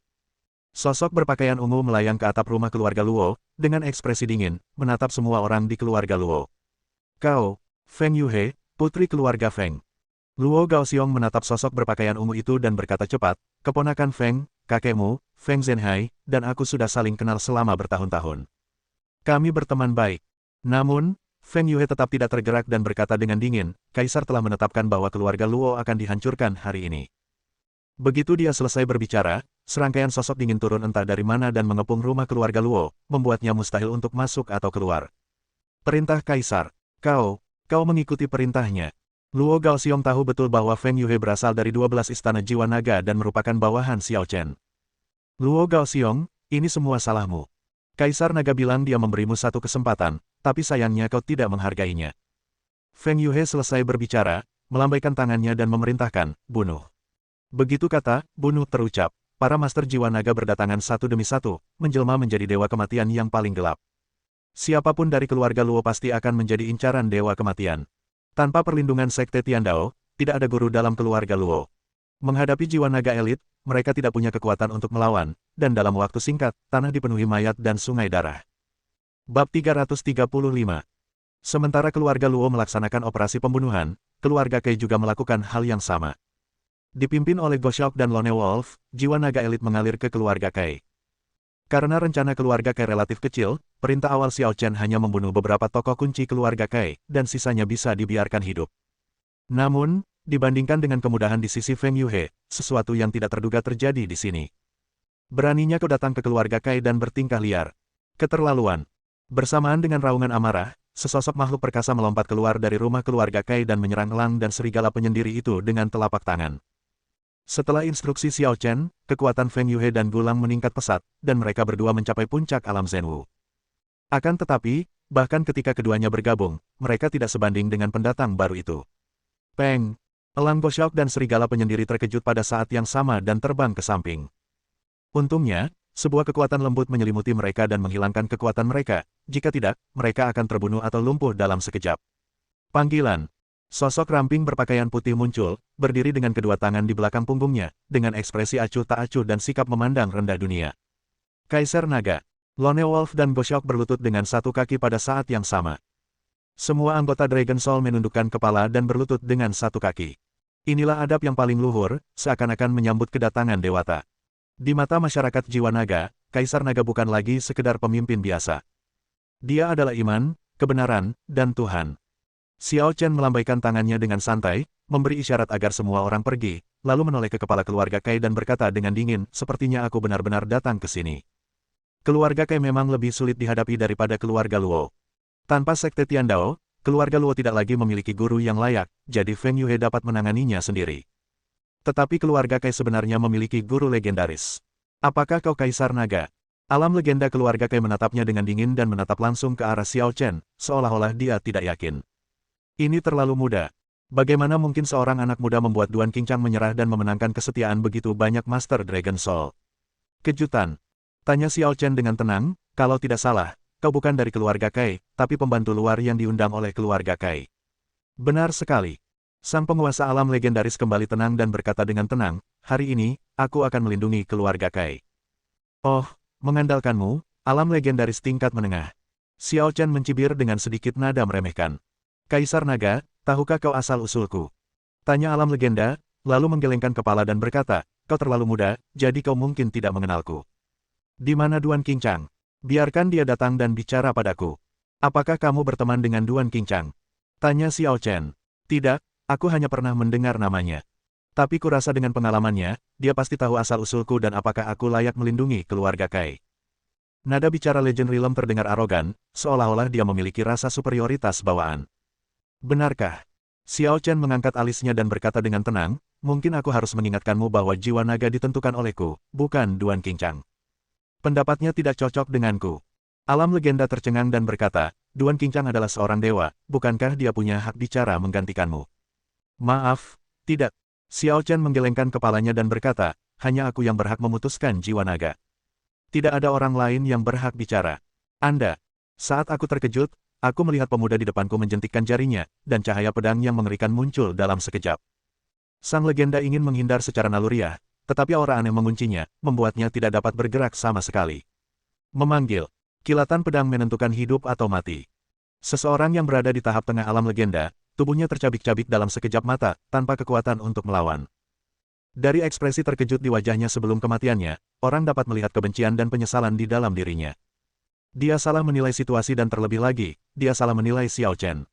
Sosok berpakaian ungu melayang ke atap rumah keluarga Luo, dengan ekspresi dingin, menatap semua orang di keluarga Luo. Kau, Feng Yuhe, putri keluarga Feng. Luo Gaoxiong menatap sosok berpakaian ungu itu dan berkata cepat, keponakan Feng, kakekmu, Feng Zhenhai, dan aku sudah saling kenal selama bertahun-tahun. Kami berteman baik. Namun, Feng Yuhe tetap tidak tergerak dan berkata dengan dingin, Kaisar telah menetapkan bahwa keluarga Luo akan dihancurkan hari ini. Begitu dia selesai berbicara, serangkaian sosok dingin turun entah dari mana dan mengepung rumah keluarga Luo, membuatnya mustahil untuk masuk atau keluar. Perintah Kaisar. Kau mengikuti perintahnya. Luo Gaoxiong tahu betul bahwa Feng Yuhe berasal dari 12 istana jiwa naga dan merupakan bawahan Xiao Chen. Luo Gaoxiong, ini semua salahmu. Kaisar Naga bilang dia memberimu satu kesempatan, tapi sayangnya kau tidak menghargainya. Feng Yuhe selesai berbicara, melambaikan tangannya dan memerintahkan, bunuh. Begitu kata, bunuh terucap, para master jiwa naga berdatangan satu demi satu, menjelma menjadi dewa kematian yang paling gelap. Siapapun dari keluarga Luo pasti akan menjadi incaran dewa kematian. Tanpa perlindungan Sekte Tiandao, tidak ada guru dalam keluarga Luo. Menghadapi jiwa naga elit, mereka tidak punya kekuatan untuk melawan, dan dalam waktu singkat, tanah dipenuhi mayat dan sungai darah. Bab 335. Sementara keluarga Luo melaksanakan operasi pembunuhan, keluarga Kei juga melakukan hal yang sama. Dipimpin oleh Goshok dan Lone Wolf, jiwa naga elit mengalir ke keluarga Kei. Karena rencana keluarga Kei relatif kecil, perintah awal Xiao Chen hanya membunuh beberapa tokoh kunci keluarga Kei, dan sisanya bisa dibiarkan hidup. Namun, dibandingkan dengan kemudahan di sisi Feng Yuhe, sesuatu yang tidak terduga terjadi di sini. Beraninya kau datang ke keluarga Kei dan bertingkah liar. Keterlaluan. Bersamaan dengan raungan amarah, sesosok makhluk perkasa melompat keluar dari rumah keluarga Kei dan menyerang elang dan serigala penyendiri itu dengan telapak tangan. Setelah instruksi Xiao Chen, kekuatan Feng Yuhe dan Gulang meningkat pesat, dan mereka berdua mencapai puncak alam Zhenwu. Akan tetapi, bahkan ketika keduanya bergabung, mereka tidak sebanding dengan pendatang baru itu. Peng! Elang Goshok dan serigala penyendiri terkejut pada saat yang sama dan terbang ke samping. Untungnya, sebuah kekuatan lembut menyelimuti mereka dan menghilangkan kekuatan mereka, jika tidak, mereka akan terbunuh atau lumpuh dalam sekejap. Panggilan. Sosok ramping berpakaian putih muncul, berdiri dengan kedua tangan di belakang punggungnya, dengan ekspresi acuh tak acuh dan sikap memandang rendah dunia. Kaisar Naga. Lone Wolf dan Goshok berlutut dengan satu kaki pada saat yang sama. Semua anggota Dragon Soul menundukkan kepala dan berlutut dengan satu kaki. Inilah adab yang paling luhur, seakan-akan menyambut kedatangan dewata. Di mata masyarakat jiwa naga, Kaisar Naga bukan lagi sekedar pemimpin biasa. Dia adalah iman, kebenaran, dan Tuhan. Xiao Chen melambaikan tangannya dengan santai, memberi isyarat agar semua orang pergi, lalu menoleh ke kepala keluarga Kei dan berkata dengan dingin, sepertinya aku benar-benar datang ke sini. Keluarga Kei memang lebih sulit dihadapi daripada keluarga Luo. Tanpa Sekte Tiandao, keluarga Luo tidak lagi memiliki guru yang layak, jadi Feng Yuhe dapat menanganinya sendiri. Tetapi keluarga Kei sebenarnya memiliki guru legendaris. Apakah kau Kaisar Naga? Alam legenda keluarga Kei menatapnya dengan dingin dan menatap langsung ke arah Xiao Chen, seolah-olah dia tidak yakin. Ini terlalu mudah. Bagaimana mungkin seorang anak muda membuat Duan Qingchang menyerah dan memenangkan kesetiaan begitu banyak Master Dragon Soul? Kejutan. Tanya Xiao Chen dengan tenang, kalau tidak salah, kau bukan dari keluarga Kei, tapi pembantu luar yang diundang oleh keluarga Kei. Benar sekali. Sang penguasa alam legendaris kembali tenang dan berkata dengan tenang, hari ini, aku akan melindungi keluarga Kei. Oh, mengandalkanmu, alam legendaris tingkat menengah. Xiao Chen mencibir dengan sedikit nada meremehkan. Kaisar Naga, tahukah kau asal-usulku? Tanya alam legenda, lalu menggelengkan kepala dan berkata, kau terlalu muda, jadi kau mungkin tidak mengenalku. Di mana Duan Qingchang? Biarkan dia datang dan bicara padaku. Apakah kamu berteman dengan Duan Qingchang? Tanya Xiao Chen. Tidak, aku hanya pernah mendengar namanya. Tapi kurasa dengan pengalamannya, dia pasti tahu asal-usulku dan apakah aku layak melindungi keluarga Kei. Nada bicara Legend Realm terdengar arogan, seolah-olah dia memiliki rasa superioritas bawaan. Benarkah? Xiao Chen mengangkat alisnya dan berkata dengan tenang, mungkin aku harus mengingatkanmu bahwa jiwa naga ditentukan olehku, bukan Duan Qingchang. Pendapatnya tidak cocok denganku. Alam legenda tercengang dan berkata, Duan Qingchang adalah seorang dewa, bukankah dia punya hak bicara menggantikanmu? Maaf, tidak. Xiao Chen menggelengkan kepalanya dan berkata, hanya aku yang berhak memutuskan jiwa naga. Tidak ada orang lain yang berhak bicara. Anda. Saat aku terkejut, aku melihat pemuda di depanku menjentikkan jarinya, dan cahaya pedang yang mengerikan muncul dalam sekejap. Sang legenda ingin menghindar secara naluriah, tetapi aura aneh menguncinya, membuatnya tidak dapat bergerak sama sekali. Memanggil. Kilatan pedang menentukan hidup atau mati. Seseorang yang berada di tahap tengah alam legenda, tubuhnya tercabik-cabik dalam sekejap mata, tanpa kekuatan untuk melawan. Dari ekspresi terkejut di wajahnya sebelum kematiannya, orang dapat melihat kebencian dan penyesalan di dalam dirinya. Dia salah menilai situasi dan terlebih lagi, dia salah menilai Xiao Chen.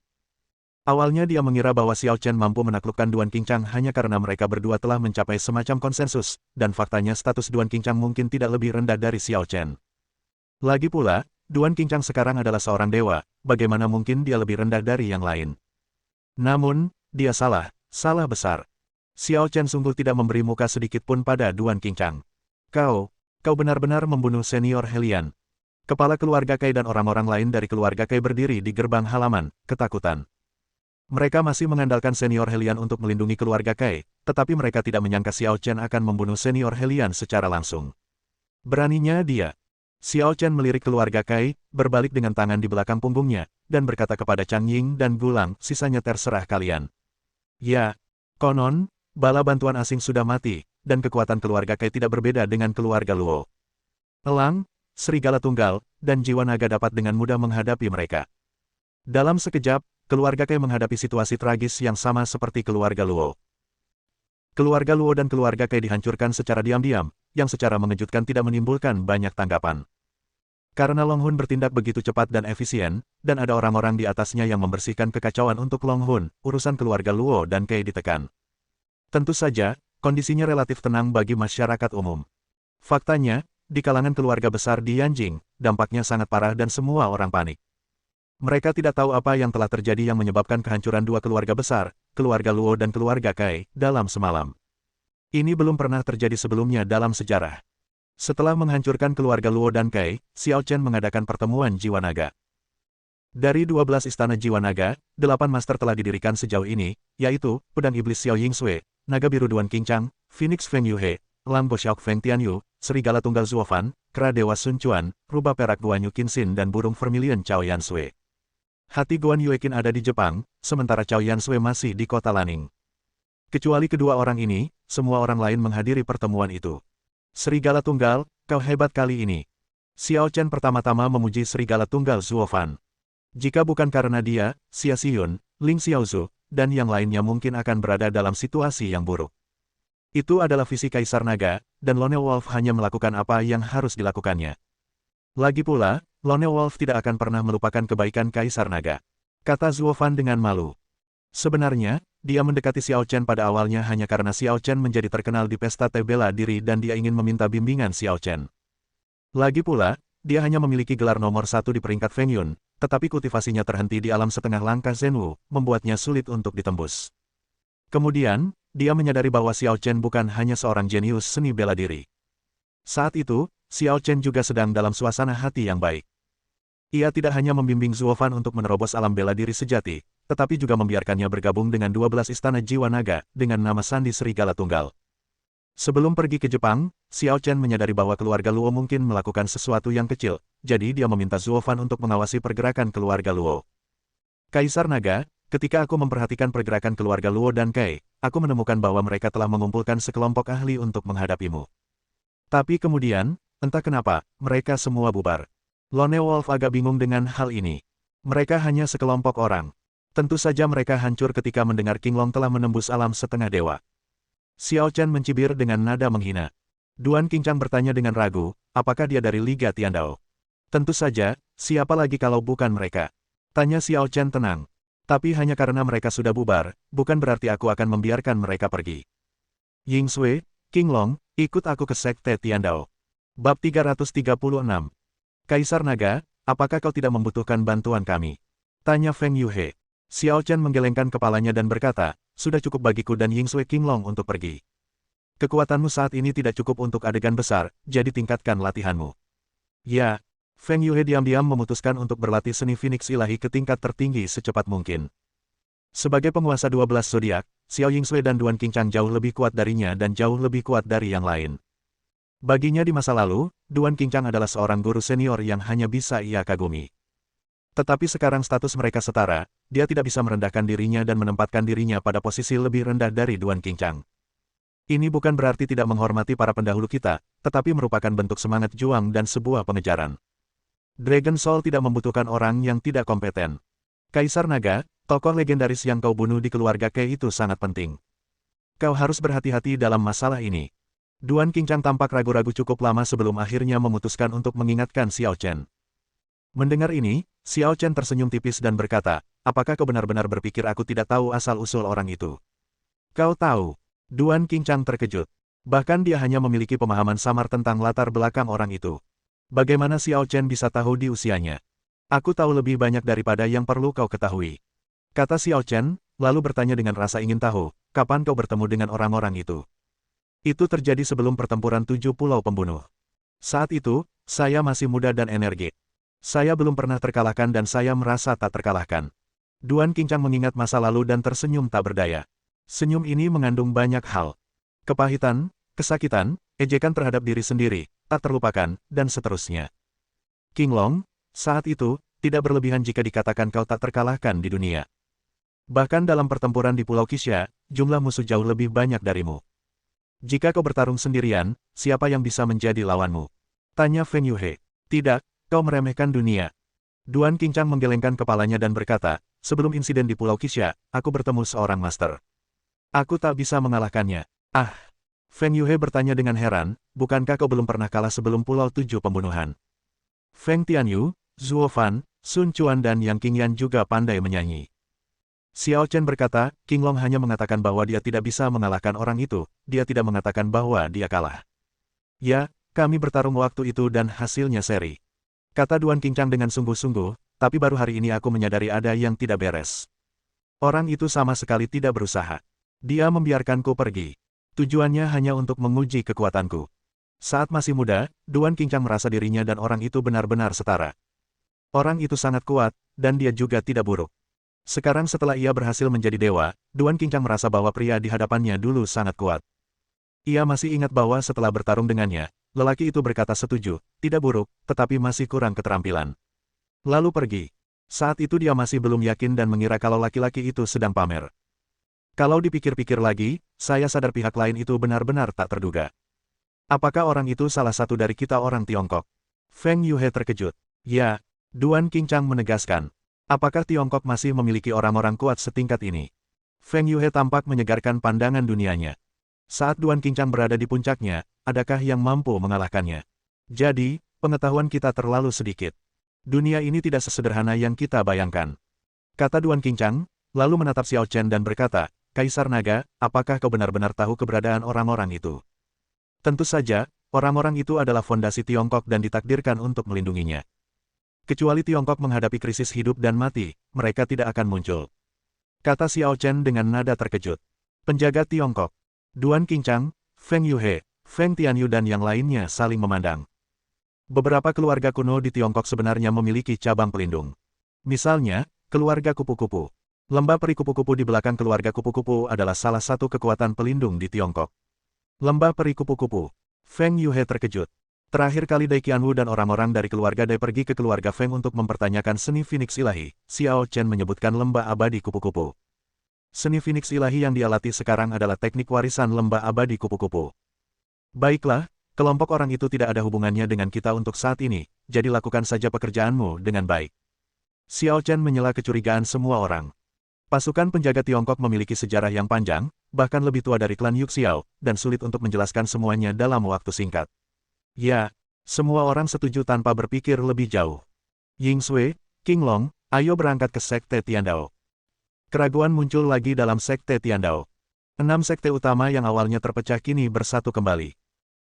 Awalnya dia mengira bahwa Xiao Chen mampu menaklukkan Duan Qingchang hanya karena mereka berdua telah mencapai semacam konsensus, dan faktanya status Duan Qingchang mungkin tidak lebih rendah dari Xiao Chen. Lagi pula, Duan Qingchang sekarang adalah seorang dewa, bagaimana mungkin dia lebih rendah dari yang lain? Namun, dia salah besar. Xiao Chen sungguh tidak memberi muka sedikit pun pada Duan Qingchang. Kau benar-benar membunuh senior Helian. Kepala keluarga Kai dan orang-orang lain dari keluarga Kai berdiri di gerbang halaman, ketakutan. Mereka masih mengandalkan senior Helian untuk melindungi keluarga Kai, tetapi mereka tidak menyangka Xiao Chen akan membunuh senior Helian secara langsung. Beraninya dia. Xiao Chen melirik keluarga Kai, berbalik dengan tangan di belakang punggungnya, dan berkata kepada Chang Ying dan Gulang, sisanya terserah kalian. Ya, konon, bala bantuan asing sudah mati, dan kekuatan keluarga Kai tidak berbeda dengan keluarga Luo. Elang, serigala tunggal, dan jiwa naga dapat dengan mudah menghadapi mereka. Dalam sekejap, keluarga Kai menghadapi situasi tragis yang sama seperti keluarga Luo. Keluarga Luo dan keluarga Kai dihancurkan secara diam-diam, yang secara mengejutkan tidak menimbulkan banyak tanggapan. Karena Long Hun bertindak begitu cepat dan efisien, dan ada orang-orang di atasnya yang membersihkan kekacauan untuk Long Hun, urusan keluarga Luo dan Kai ditekan. Tentu saja, kondisinya relatif tenang bagi masyarakat umum. Faktanya, di kalangan keluarga besar di Yanjing, dampaknya sangat parah dan semua orang panik. Mereka tidak tahu apa yang telah terjadi yang menyebabkan kehancuran dua keluarga besar, keluarga Luo dan keluarga Kai, dalam semalam. Ini belum pernah terjadi sebelumnya dalam sejarah. Setelah menghancurkan keluarga Luo dan Kai, Xiao Chen mengadakan pertemuan jiwa naga. Dari 12 istana jiwa naga, 8 master telah didirikan sejauh ini, yaitu, Pedang Iblis Xiao Yingsui, Naga Biru Duan Qingchang, Phoenix Feng Yuhe, Lang Bo Xiao Feng Tianyu, Serigala Tunggal Zuofan, Kera Dewa Sun Quan, Rubah Perak Guan Yu Qinxin dan Burung Vermilion Cao Yansui. Hati Guan Yueqin ada di Jepang, sementara Cao Yansui masih di kota Lanning. Kecuali kedua orang ini, semua orang lain menghadiri pertemuan itu. Serigala Tunggal, kau hebat kali ini. Xiao Chen pertama-tama memuji Serigala Tunggal Zuofan. Jika bukan karena dia, Xia Xiyun, Ling Xiaozu, dan yang lainnya mungkin akan berada dalam situasi yang buruk. Itu adalah visi Kaisar Naga, dan Lone Wolf hanya melakukan apa yang harus dilakukannya. Lagi pula, Lone Wolf tidak akan pernah melupakan kebaikan Kaisar Naga. Kata Zuofan dengan malu. Sebenarnya, dia mendekati Xiao Chen pada awalnya hanya karena Xiao Chen menjadi terkenal di pesta teh bela diri dan dia ingin meminta bimbingan Xiao Chen. Lagi pula, dia hanya memiliki gelar nomor 1 di peringkat Feng Yun, tetapi kultivasinya terhenti di alam setengah langkah Zhenwu, membuatnya sulit untuk ditembus. Kemudian, dia menyadari bahwa Xiao Chen bukan hanya seorang jenius seni bela diri. Saat itu, Xiao Chen juga sedang dalam suasana hati yang baik. Ia tidak hanya membimbing Zuofan untuk menerobos alam bela diri sejati, tetapi juga membiarkannya bergabung dengan 12 istana jiwa naga, dengan nama Sandi Serigala Tunggal. Sebelum pergi ke Jepang, Xiao Chen menyadari bahwa keluarga Luo mungkin melakukan sesuatu yang kecil, jadi dia meminta Zuofan untuk mengawasi pergerakan keluarga Luo. Kaisar Naga, ketika aku memperhatikan pergerakan keluarga Luo dan Kai, aku menemukan bahwa mereka telah mengumpulkan sekelompok ahli untuk menghadapimu. Tapi kemudian, entah kenapa, mereka semua bubar. Lone Wolf agak bingung dengan hal ini. Mereka hanya sekelompok orang. Tentu saja mereka hancur ketika mendengar King Long telah menembus alam setengah dewa. Xiao Chen mencibir dengan nada menghina. Duan Qingchang bertanya dengan ragu, apakah dia dari Liga Tiandao? Tentu saja, siapa lagi kalau bukan mereka? Tanya Xiao Chen tenang. Tapi hanya karena mereka sudah bubar, bukan berarti aku akan membiarkan mereka pergi. Ying Sui, King Long, ikut aku ke Sekte Tiandao. Bab 336. Kaisar Naga, apakah kau tidak membutuhkan bantuan kami? Tanya Feng Yuhe. Xiao Chen menggelengkan kepalanya dan berkata, sudah cukup bagiku dan Ying Sui King Long untuk pergi. Kekuatanmu saat ini tidak cukup untuk adegan besar, jadi tingkatkan latihanmu. Ya, Feng Yue diam-diam memutuskan untuk berlatih seni Phoenix ilahi ke tingkat tertinggi secepat mungkin. Sebagai penguasa 12 zodiak, Xiao Yingsui dan Duan Qingchang jauh lebih kuat darinya dan jauh lebih kuat dari yang lain. Baginya di masa lalu, Duan Qingchang adalah seorang guru senior yang hanya bisa ia kagumi. Tetapi sekarang status mereka setara, dia tidak bisa merendahkan dirinya dan menempatkan dirinya pada posisi lebih rendah dari Duan Qingchang. Ini bukan berarti tidak menghormati para pendahulu kita, tetapi merupakan bentuk semangat juang dan sebuah pengejaran. Dragon Soul tidak membutuhkan orang yang tidak kompeten. Kaisar Naga, tokoh legendaris yang kau bunuh di keluarga Kei itu sangat penting. Kau harus berhati-hati dalam masalah ini. Duan Qingchang tampak ragu-ragu cukup lama sebelum akhirnya memutuskan untuk mengingatkan Xiao Chen. Mendengar ini, Xiao Chen tersenyum tipis dan berkata, apakah kau benar-benar berpikir aku tidak tahu asal-usul orang itu? Kau tahu. Duan Qingchang terkejut. Bahkan dia hanya memiliki pemahaman samar tentang latar belakang orang itu. Bagaimana Xiao Chen bisa tahu di usianya? Aku tahu lebih banyak daripada yang perlu kau ketahui. Kata Xiao Chen, lalu bertanya dengan rasa ingin tahu, kapan kau bertemu dengan orang-orang itu? Itu terjadi sebelum pertempuran 7 pulau pembunuh. Saat itu, saya masih muda dan energi. Saya belum pernah terkalahkan dan saya merasa tak terkalahkan. Duan Qingchang mengingat masa lalu dan tersenyum tak berdaya. Senyum ini mengandung banyak hal. Kepahitan, kesakitan, ejekan terhadap diri sendiri, tak terlupakan, dan seterusnya. King Long, saat itu, tidak berlebihan jika dikatakan kau tak terkalahkan di dunia. Bahkan dalam pertempuran di Pulau Qixia, jumlah musuh jauh lebih banyak darimu. Jika kau bertarung sendirian, siapa yang bisa menjadi lawanmu? Tanya Feng Yue. Tidak, kau meremehkan dunia. Duan Qingchang menggelengkan kepalanya dan berkata, sebelum insiden di Pulau Qixia, aku bertemu seorang master. Aku tak bisa mengalahkannya. Ah! Feng Yue bertanya dengan heran, bukankah kau belum pernah kalah sebelum Pulau 7 pembunuhan? Feng Tianyu, Zhuo Fan, Sun Quan dan Yang Qingyan juga pandai menyanyi. Xiao Chen berkata, King Long hanya mengatakan bahwa dia tidak bisa mengalahkan orang itu, dia tidak mengatakan bahwa dia kalah. Ya, kami bertarung waktu itu dan hasilnya seri. Kata Duan Qingchang dengan sungguh-sungguh, tapi baru hari ini aku menyadari ada yang tidak beres. Orang itu sama sekali tidak berusaha. Dia membiarkanku pergi. Tujuannya hanya untuk menguji kekuatanku. Saat masih muda, Duan Qingchang merasa dirinya dan orang itu benar-benar setara. Orang itu sangat kuat, dan dia juga tidak buruk. Sekarang setelah ia berhasil menjadi dewa, Duan Qingchang merasa bahwa pria di hadapannya dulu sangat kuat. Ia masih ingat bahwa setelah bertarung dengannya, lelaki itu berkata setuju, tidak buruk, tetapi masih kurang keterampilan. Lalu pergi. Saat itu dia masih belum yakin dan mengira kalau laki-laki itu sedang pamer. Kalau dipikir-pikir lagi, saya sadar pihak lain itu benar-benar tak terduga. Apakah orang itu salah satu dari kita orang Tiongkok? Feng Yue terkejut. Ya, Duan Qingchang menegaskan. Apakah Tiongkok masih memiliki orang-orang kuat setingkat ini? Feng Yue tampak menyegarkan pandangan dunianya. Saat Duan Qingchang berada di puncaknya, adakah yang mampu mengalahkannya? Jadi, pengetahuan kita terlalu sedikit. Dunia ini tidak sesederhana yang kita bayangkan. Kata Duan Qingchang, lalu menatap Xiao Chen dan berkata, Kaisar Naga, apakah kau benar-benar tahu keberadaan orang-orang itu? Tentu saja, orang-orang itu adalah fondasi Tiongkok dan ditakdirkan untuk melindunginya. Kecuali Tiongkok menghadapi krisis hidup dan mati, mereka tidak akan muncul. Kata Xiao Chen dengan nada terkejut. Penjaga Tiongkok. Duan Qingchang, Feng Yue, Feng Tianyu dan yang lainnya saling memandang. Beberapa keluarga kuno di Tiongkok sebenarnya memiliki cabang pelindung. Misalnya, keluarga kupu-kupu. Lembah peri kupu-kupu di belakang keluarga kupu-kupu adalah salah satu kekuatan pelindung di Tiongkok. Lembah peri kupu-kupu. Feng Yue terkejut. Terakhir kali Dai Qianwu dan orang-orang dari keluarga Dai pergi ke keluarga Feng untuk mempertanyakan seni Phoenix ilahi, Xiao Chen menyebutkan lembah abadi kupu-kupu. Seni Phoenix ilahi yang dia latih sekarang adalah teknik warisan lembah abadi kupu-kupu. Baiklah, kelompok orang itu tidak ada hubungannya dengan kita untuk saat ini, jadi lakukan saja pekerjaanmu dengan baik. Xiao Chen menyela kecurigaan semua orang. Pasukan penjaga Tiongkok memiliki sejarah yang panjang, bahkan lebih tua dari klan Yuxiao, dan sulit untuk menjelaskan semuanya dalam waktu singkat. Ya, semua orang setuju tanpa berpikir lebih jauh. Yingsui, King Long, ayo berangkat ke Sekte Tiandao. Keraguan muncul lagi dalam Sekte Tiandao. 6 sekte utama yang awalnya terpecah kini bersatu kembali.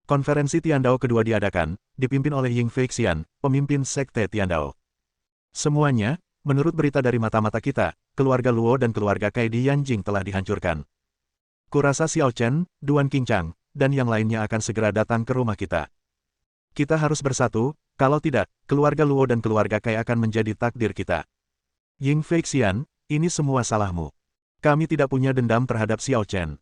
Konferensi Tiandao kedua diadakan, dipimpin oleh Ying Feixian, pemimpin Sekte Tiandao. Semuanya, menurut berita dari mata-mata kita, keluarga Luo dan keluarga Kai di Yanjing telah dihancurkan. Kurasa Xiao Chen, Duan Qingchang, dan yang lainnya akan segera datang ke rumah kita. Kita harus bersatu, kalau tidak, keluarga Luo dan keluarga Kai akan menjadi takdir kita. Ying Feixian, ini semua salahmu. Kami tidak punya dendam terhadap Xiao Chen.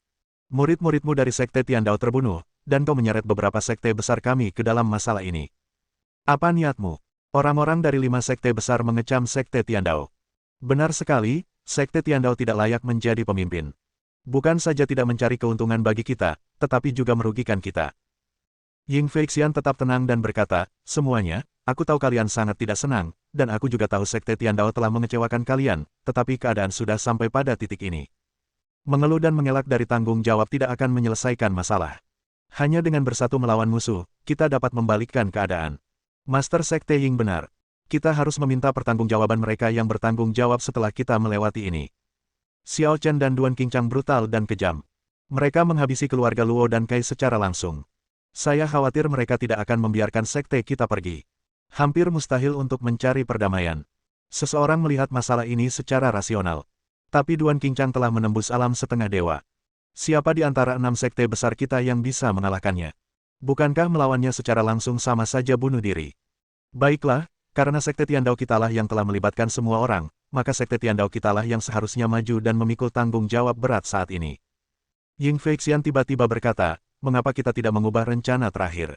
Murid-muridmu dari Sekte Tiandao terbunuh, dan kau menyeret beberapa sekte besar kami ke dalam masalah ini. Apa niatmu? Orang-orang dari 5 sekte besar mengecam Sekte Tiandao. Benar sekali, Sekte Tiandao tidak layak menjadi pemimpin. Bukan saja tidak mencari keuntungan bagi kita, tetapi juga merugikan kita. Ying Feixian tetap tenang dan berkata, semuanya, aku tahu kalian sangat tidak senang, dan aku juga tahu Sekte Tiandao telah mengecewakan kalian, tetapi keadaan sudah sampai pada titik ini. Mengeluh dan mengelak dari tanggung jawab tidak akan menyelesaikan masalah. Hanya dengan bersatu melawan musuh, kita dapat membalikkan keadaan. Master Sekte Ying benar. Kita harus meminta pertanggungjawaban mereka yang bertanggung jawab setelah kita melewati ini. Xiao Chen dan Duan Qingchang brutal dan kejam. Mereka menghabisi keluarga Luo dan Kai secara langsung. Saya khawatir mereka tidak akan membiarkan sekte kita pergi. Hampir mustahil untuk mencari perdamaian. Seseorang melihat masalah ini secara rasional. Tapi Duan Qingchang telah menembus alam setengah dewa. Siapa di antara 6 sekte besar kita yang bisa mengalahkannya? Bukankah melawannya secara langsung sama saja bunuh diri? Baiklah, karena Sekte Tiandao kitalah yang telah melibatkan semua orang, maka Sekte Tiandao kitalah yang seharusnya maju dan memikul tanggung jawab berat saat ini. Ying Feixian tiba-tiba berkata, mengapa kita tidak mengubah rencana terakhir?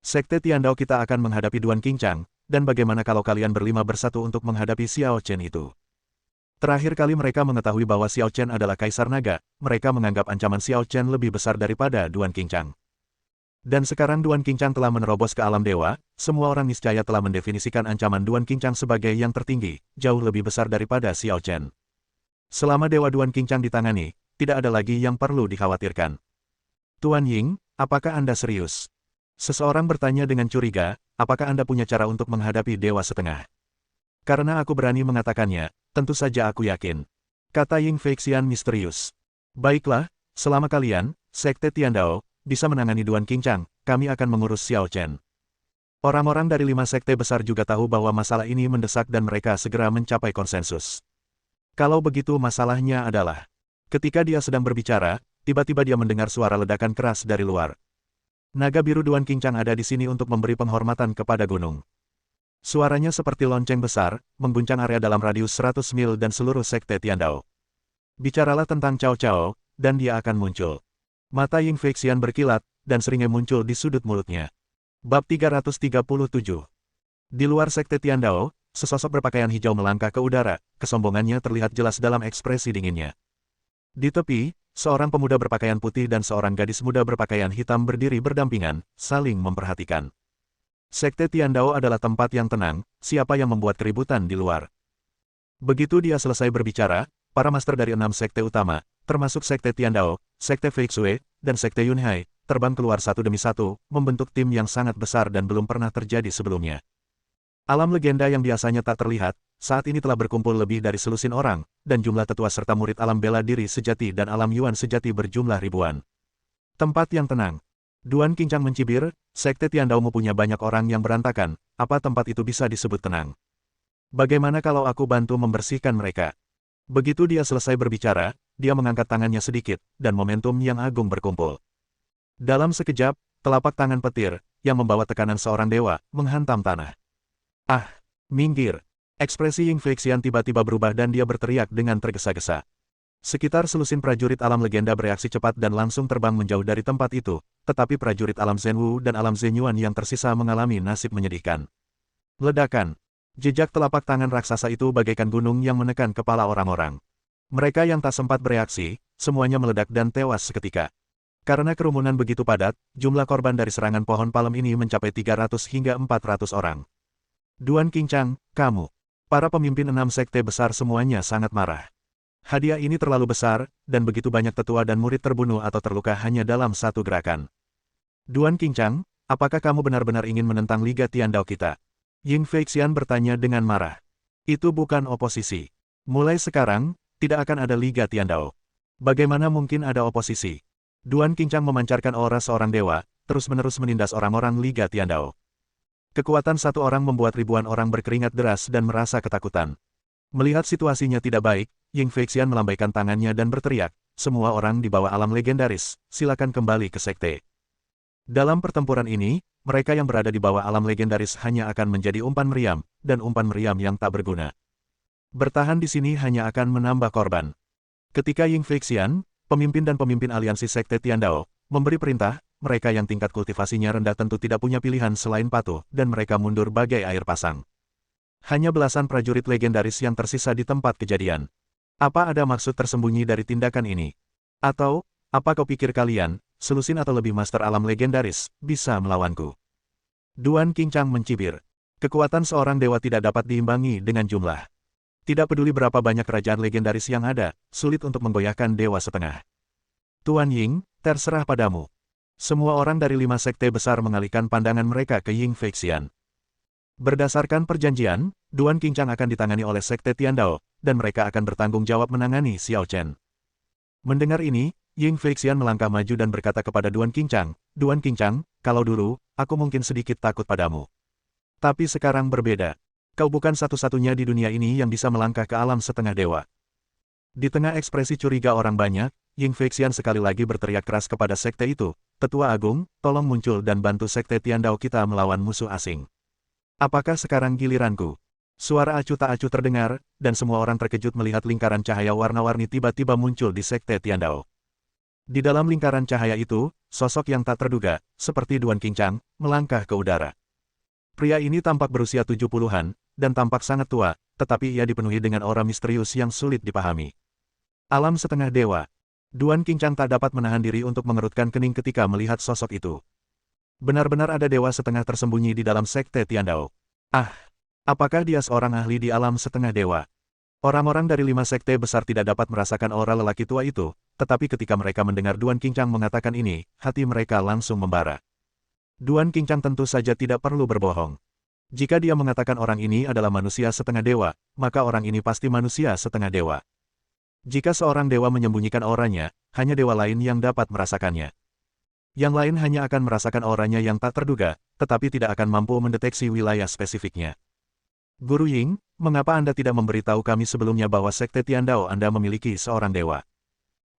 Sekte Tiandao kita akan menghadapi Duan Qingchang, dan bagaimana kalau kalian berlima bersatu untuk menghadapi Xiao Chen itu? Terakhir kali mereka mengetahui bahwa Xiao Chen adalah Kaisar Naga, mereka menganggap ancaman Xiao Chen lebih besar daripada Duan Qingchang. Dan sekarang Duan Qingchang telah menerobos ke alam dewa, semua orang niscaya telah mendefinisikan ancaman Duan Qingchang sebagai yang tertinggi, jauh lebih besar daripada Xiao Chen. Selama Dewa Duan Qingchang ditangani, tidak ada lagi yang perlu dikhawatirkan. Tuan Ying, apakah Anda serius? Seseorang bertanya dengan curiga, apakah Anda punya cara untuk menghadapi Dewa Setengah? Karena aku berani mengatakannya, tentu saja aku yakin. Kata Ying Feixian misterius. Baiklah, selama kalian, Sekte Tiandao, bisa menangani Duan Qingchang, kami akan mengurus Xiao Chen. Orang-orang dari 5 sekte besar juga tahu bahwa masalah ini mendesak dan mereka segera mencapai konsensus. Kalau begitu masalahnya adalah, ketika dia sedang berbicara, tiba-tiba dia mendengar suara ledakan keras dari luar. Naga biru Duan Qingchang ada di sini untuk memberi penghormatan kepada gunung. Suaranya seperti lonceng besar, mengguncang area dalam radius 100 mil dan seluruh Sekte Tiandao. Bicaralah tentang Cao Cao, dan dia akan muncul. Mata Ying Feixian berkilat, dan seringai muncul di sudut mulutnya. Bab 337. Di luar Sekte Tiandao, sesosok berpakaian hijau melangkah ke udara, kesombongannya terlihat jelas dalam ekspresi dinginnya. Di tepi, seorang pemuda berpakaian putih dan seorang gadis muda berpakaian hitam berdiri berdampingan, saling memperhatikan. Sekte Tiandao adalah tempat yang tenang, siapa yang membuat keributan di luar. Begitu dia selesai berbicara, para master dari 6 sekte utama, termasuk Sekte Tiandao, Sekte Feixue, dan Sekte Yunhai, terbang keluar satu demi satu, membentuk tim yang sangat besar dan belum pernah terjadi sebelumnya. Alam legenda yang biasanya tak terlihat, saat ini telah berkumpul lebih dari selusin orang, dan jumlah tetua serta murid alam bela diri sejati dan alam yuan sejati berjumlah ribuan. Tempat yang tenang. Duan Qingchang mencibir, Sekte Tiandao punya banyak orang yang berantakan, apa tempat itu bisa disebut tenang? Bagaimana kalau aku bantu membersihkan mereka? Begitu dia selesai berbicara, dia mengangkat tangannya sedikit, dan momentum yang agung berkumpul. Dalam sekejap, telapak tangan petir, yang membawa tekanan seorang dewa, menghantam tanah. Ah! Minggir! Ekspresi Ying Feixian tiba-tiba berubah dan dia berteriak dengan tergesa-gesa. Sekitar selusin prajurit alam legenda bereaksi cepat dan langsung terbang menjauh dari tempat itu, tetapi prajurit alam Zhenwu dan alam Zhenyuan yang tersisa mengalami nasib menyedihkan. Ledakan. Jejak telapak tangan raksasa itu bagaikan gunung yang menekan kepala orang-orang. Mereka yang tak sempat bereaksi, semuanya meledak dan tewas seketika. Karena kerumunan begitu padat, jumlah korban dari serangan pohon palem ini mencapai 300 hingga 400 orang. Duan Qingchang, kamu. Para pemimpin 6 sekte besar semuanya sangat marah. Hadiah ini terlalu besar, dan begitu banyak tetua dan murid terbunuh atau terluka hanya dalam satu gerakan. Duan Qingchang, apakah kamu benar-benar ingin menentang Liga Tiandao kita? Ying Feixian bertanya dengan marah. Itu bukan oposisi. Mulai sekarang, tidak akan ada Liga Tiandao. Bagaimana mungkin ada oposisi? Duan Qingchang memancarkan aura seorang dewa, terus-menerus menindas orang-orang Liga Tiandao. Kekuatan satu orang membuat ribuan orang berkeringat deras dan merasa ketakutan. Melihat situasinya tidak baik, Ying Feixian melambaikan tangannya dan berteriak, semua orang di bawah alam legendaris, silakan kembali ke sekte. Dalam pertempuran ini, mereka yang berada di bawah alam legendaris hanya akan menjadi umpan meriam, dan umpan meriam yang tak berguna. Bertahan di sini hanya akan menambah korban. Ketika Ying Feixian, pemimpin dan pemimpin aliansi Sekte Tiandao, memberi perintah, mereka yang tingkat kultivasinya rendah tentu tidak punya pilihan selain patuh, dan mereka mundur bagai air pasang. Hanya belasan prajurit legendaris yang tersisa di tempat kejadian. Apa ada maksud tersembunyi dari tindakan ini? Atau, apa kau pikir kalian, selusin atau lebih master alam legendaris, bisa melawanku? Duan Qingchang mencibir. Kekuatan seorang dewa tidak dapat diimbangi dengan jumlah. Tidak peduli berapa banyak kerajaan legendaris yang ada, sulit untuk menggoyahkan dewa setengah. Tuan Ying, terserah padamu. Semua orang dari 5 sekte besar mengalihkan pandangan mereka ke Ying Feixian. Berdasarkan perjanjian, Duan Qingchang akan ditangani oleh Sekte Tiandao, dan mereka akan bertanggung jawab menangani Xiao Chen. Mendengar ini, Ying Feixian melangkah maju dan berkata kepada Duan Qingchang, Duan Qingchang, kalau dulu, aku mungkin sedikit takut padamu. Tapi sekarang berbeda. Kau bukan satu-satunya di dunia ini yang bisa melangkah ke alam setengah dewa. Di tengah ekspresi curiga orang banyak, Ying Feixian sekali lagi berteriak keras kepada sekte itu, Tetua Agung, tolong muncul dan bantu Sekte Tiandao kita melawan musuh asing. Apakah sekarang giliranku? Suara acuh tak acuh terdengar, dan semua orang terkejut melihat lingkaran cahaya warna-warni tiba-tiba muncul di Sekte Tiandao. Di dalam lingkaran cahaya itu, sosok yang tak terduga, seperti Duan Qingchang, melangkah ke udara. Pria ini tampak berusia 70-an, dan tampak sangat tua, tetapi ia dipenuhi dengan aura misterius yang sulit dipahami. Alam setengah dewa. Duan Qingchang tak dapat menahan diri untuk mengerutkan kening ketika melihat sosok itu. Benar-benar ada dewa setengah tersembunyi di dalam Sekte Tiandao. Ah, apakah dia seorang ahli di alam setengah dewa? Orang-orang dari 5 sekte besar tidak dapat merasakan aura lelaki tua itu, tetapi ketika mereka mendengar Duan Qingchang mengatakan ini, hati mereka langsung membara. Duan Qingchang tentu saja tidak perlu berbohong. Jika dia mengatakan orang ini adalah manusia setengah dewa, maka orang ini pasti manusia setengah dewa. Jika seorang dewa menyembunyikan auranya, hanya dewa lain yang dapat merasakannya. Yang lain hanya akan merasakan auranya yang tak terduga, tetapi tidak akan mampu mendeteksi wilayah spesifiknya. Guru Ying, mengapa Anda tidak memberitahu kami sebelumnya bahwa Sekte Tiandao Anda memiliki seorang dewa?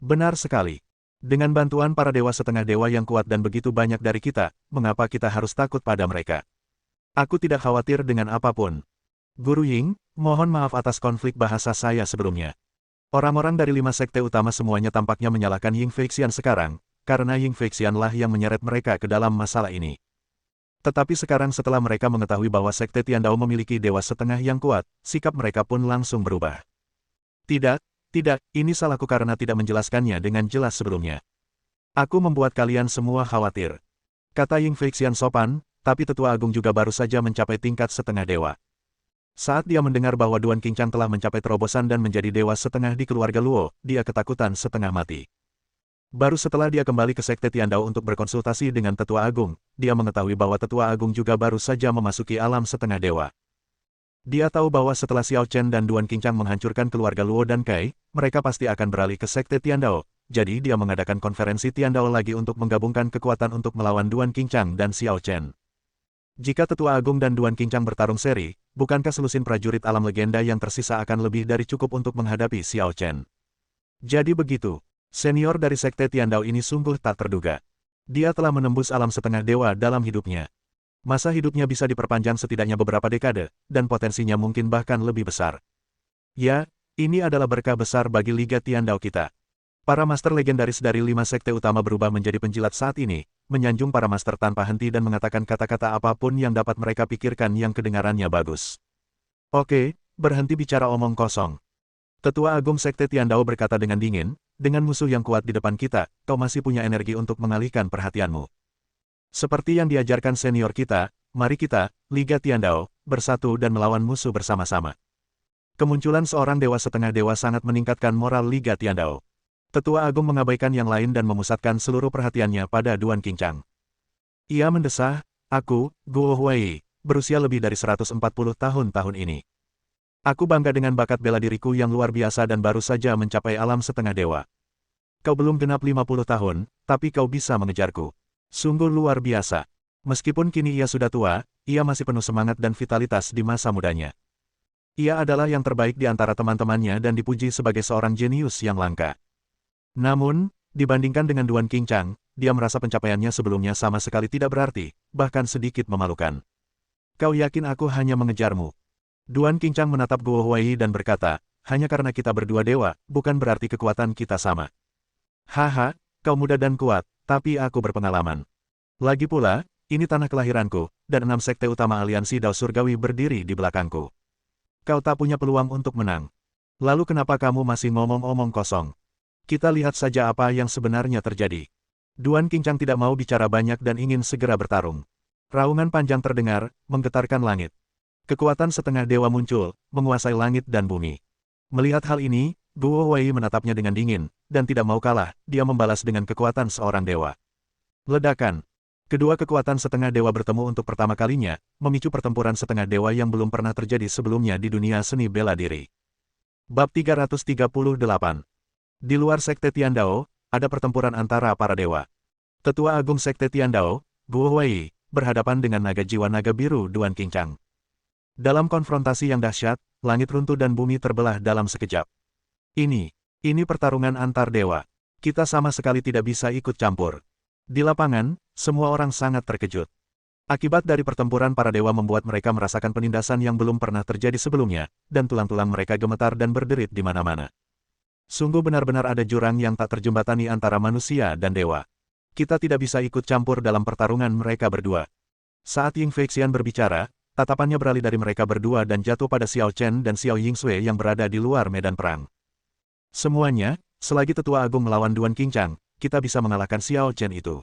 Benar sekali. Dengan bantuan para dewa setengah dewa yang kuat dan begitu banyak dari kita, mengapa kita harus takut pada mereka? Aku tidak khawatir dengan apapun. Guru Ying, mohon maaf atas konflik bahasa saya sebelumnya. Orang-orang dari 5 sekte utama semuanya tampaknya menyalahkan Ying Feixian sekarang, karena Ying Feixian lah yang menyeret mereka ke dalam masalah ini. Tetapi sekarang setelah mereka mengetahui bahwa Sekte Tiandao memiliki dewa setengah yang kuat, sikap mereka pun langsung berubah. Tidak, ini salahku karena tidak menjelaskannya dengan jelas sebelumnya. Aku membuat kalian semua khawatir. Kata Ying Feixian sopan, tapi Tetua Agung juga baru saja mencapai tingkat setengah dewa. Saat dia mendengar bahwa Duan Qingchang telah mencapai terobosan dan menjadi dewa setengah di keluarga Luo, dia ketakutan setengah mati. Baru setelah dia kembali ke Sekte Tiandao untuk berkonsultasi dengan Tetua Agung, dia mengetahui bahwa Tetua Agung juga baru saja memasuki alam setengah dewa. Dia tahu bahwa setelah Xiao Chen dan Duan Qingchang menghancurkan keluarga Luo dan Kai, mereka pasti akan beralih ke Sekte Tiandao, jadi dia mengadakan konferensi Tiandao lagi untuk menggabungkan kekuatan untuk melawan Duan Qingchang dan Xiao Chen. Jika Tetua Agung dan Duan Qingchang bertarung seri, bukankah selusin prajurit alam legenda yang tersisa akan lebih dari cukup untuk menghadapi Xiao Chen? Jadi begitu, senior dari Sekte Tiandao ini sungguh tak terduga. Dia telah menembus alam setengah dewa dalam hidupnya. Masa hidupnya bisa diperpanjang setidaknya beberapa dekade, dan potensinya mungkin bahkan lebih besar. Ya, ini adalah berkah besar bagi Liga Tiandao kita. Para master legendaris dari 5 sekte utama berubah menjadi penjilat saat ini, menyanjung para master tanpa henti dan mengatakan kata-kata apapun yang dapat mereka pikirkan yang kedengarannya bagus. Oke, berhenti bicara omong kosong. Tetua Agung Sekte Tiandao berkata dengan dingin, dengan musuh yang kuat di depan kita, kau masih punya energi untuk mengalihkan perhatianmu. Seperti yang diajarkan senior kita, mari kita, Liga Tiandao, bersatu dan melawan musuh bersama-sama. Kemunculan seorang dewa setengah dewa sangat meningkatkan moral Liga Tiandao. Tetua Agung mengabaikan yang lain dan memusatkan seluruh perhatiannya pada Duan Qingchang. Ia mendesah, aku, Guo Huai, berusia lebih dari 140 tahun ini. Aku bangga dengan bakat bela diriku yang luar biasa dan baru saja mencapai alam setengah dewa. Kau belum genap 50 tahun, tapi kau bisa mengejarku. Sungguh luar biasa. Meskipun kini ia sudah tua, ia masih penuh semangat dan vitalitas di masa mudanya. Ia adalah yang terbaik di antara teman-temannya dan dipuji sebagai seorang jenius yang langka. Namun, dibandingkan dengan Duan Qingchang, dia merasa pencapaiannya sebelumnya sama sekali tidak berarti, bahkan sedikit memalukan. Kau yakin aku hanya mengejarmu? Duan Qingchang menatap Guo Huai dan berkata, hanya karena kita berdua dewa, bukan berarti kekuatan kita sama. Haha, kau muda dan kuat, tapi aku berpengalaman. Lagi pula, ini tanah kelahiranku, dan 6 sekte utama aliansi Dao Surgawi berdiri di belakangku. Kau tak punya peluang untuk menang. Lalu kenapa kamu masih ngomong-ngomong kosong? Kita lihat saja apa yang sebenarnya terjadi. Duan Qingchang tidak mau bicara banyak dan ingin segera bertarung. Raungan panjang terdengar, menggetarkan langit. Kekuatan setengah dewa muncul, menguasai langit dan bumi. Melihat hal ini, Guo Huai menatapnya dengan dingin, dan tidak mau kalah, dia membalas dengan kekuatan seorang dewa. Ledakan. Kedua kekuatan setengah dewa bertemu untuk pertama kalinya, memicu pertempuran setengah dewa yang belum pernah terjadi sebelumnya di dunia seni bela diri. Bab 338. Di luar Sekte Tiandao, ada pertempuran antara para dewa. Tetua Agung Sekte Tiandao, Guo Huai, berhadapan dengan naga jiwa naga biru Duan Qingchang. Dalam konfrontasi yang dahsyat, langit runtuh dan bumi terbelah dalam sekejap. Ini pertarungan antar dewa. Kita sama sekali tidak bisa ikut campur. Di lapangan, semua orang sangat terkejut. Akibat dari pertempuran para dewa membuat mereka merasakan penindasan yang belum pernah terjadi sebelumnya, dan tulang-tulang mereka gemetar dan berderit di mana-mana. Sungguh benar-benar ada jurang yang tak terjembatani antara manusia dan dewa. Kita tidak bisa ikut campur dalam pertarungan mereka berdua. Saat Ying Feixian berbicara, tatapannya beralih dari mereka berdua dan jatuh pada Xiao Chen dan Xiao Yingsui yang berada di luar medan perang. Semuanya, selagi Tetua Agung melawan Duan Qingchang, kita bisa mengalahkan Xiao Chen itu.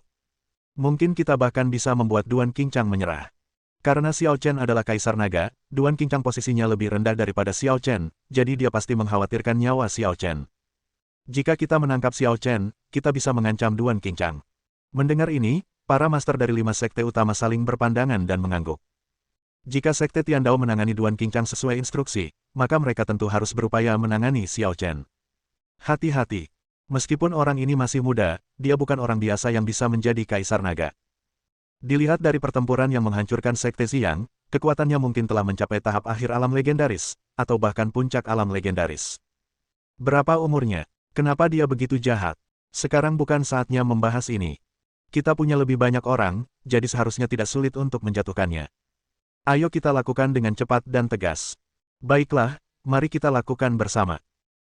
Mungkin kita bahkan bisa membuat Duan Qingchang menyerah. Karena Xiao Chen adalah Kaisar Naga, Duan Qingchang posisinya lebih rendah daripada Xiao Chen, jadi dia pasti mengkhawatirkan nyawa Xiao Chen. Jika kita menangkap Xiao Chen, kita bisa mengancam Duan Qingchang. Mendengar ini, para master dari 5 sekte utama saling berpandangan dan mengangguk. Jika Sekte Tiandao menangani Duan Qingchang sesuai instruksi, maka mereka tentu harus berupaya menangani Xiao Chen. Hati-hati. Meskipun orang ini masih muda, dia bukan orang biasa yang bisa menjadi Kaisar Naga. Dilihat dari pertempuran yang menghancurkan Sekte Xiang, kekuatannya mungkin telah mencapai tahap akhir alam legendaris, atau bahkan puncak alam legendaris. Berapa umurnya? Kenapa dia begitu jahat? Sekarang bukan saatnya membahas ini. Kita punya lebih banyak orang, jadi seharusnya tidak sulit untuk menjatuhkannya. Ayo kita lakukan dengan cepat dan tegas. Baiklah, mari kita lakukan bersama.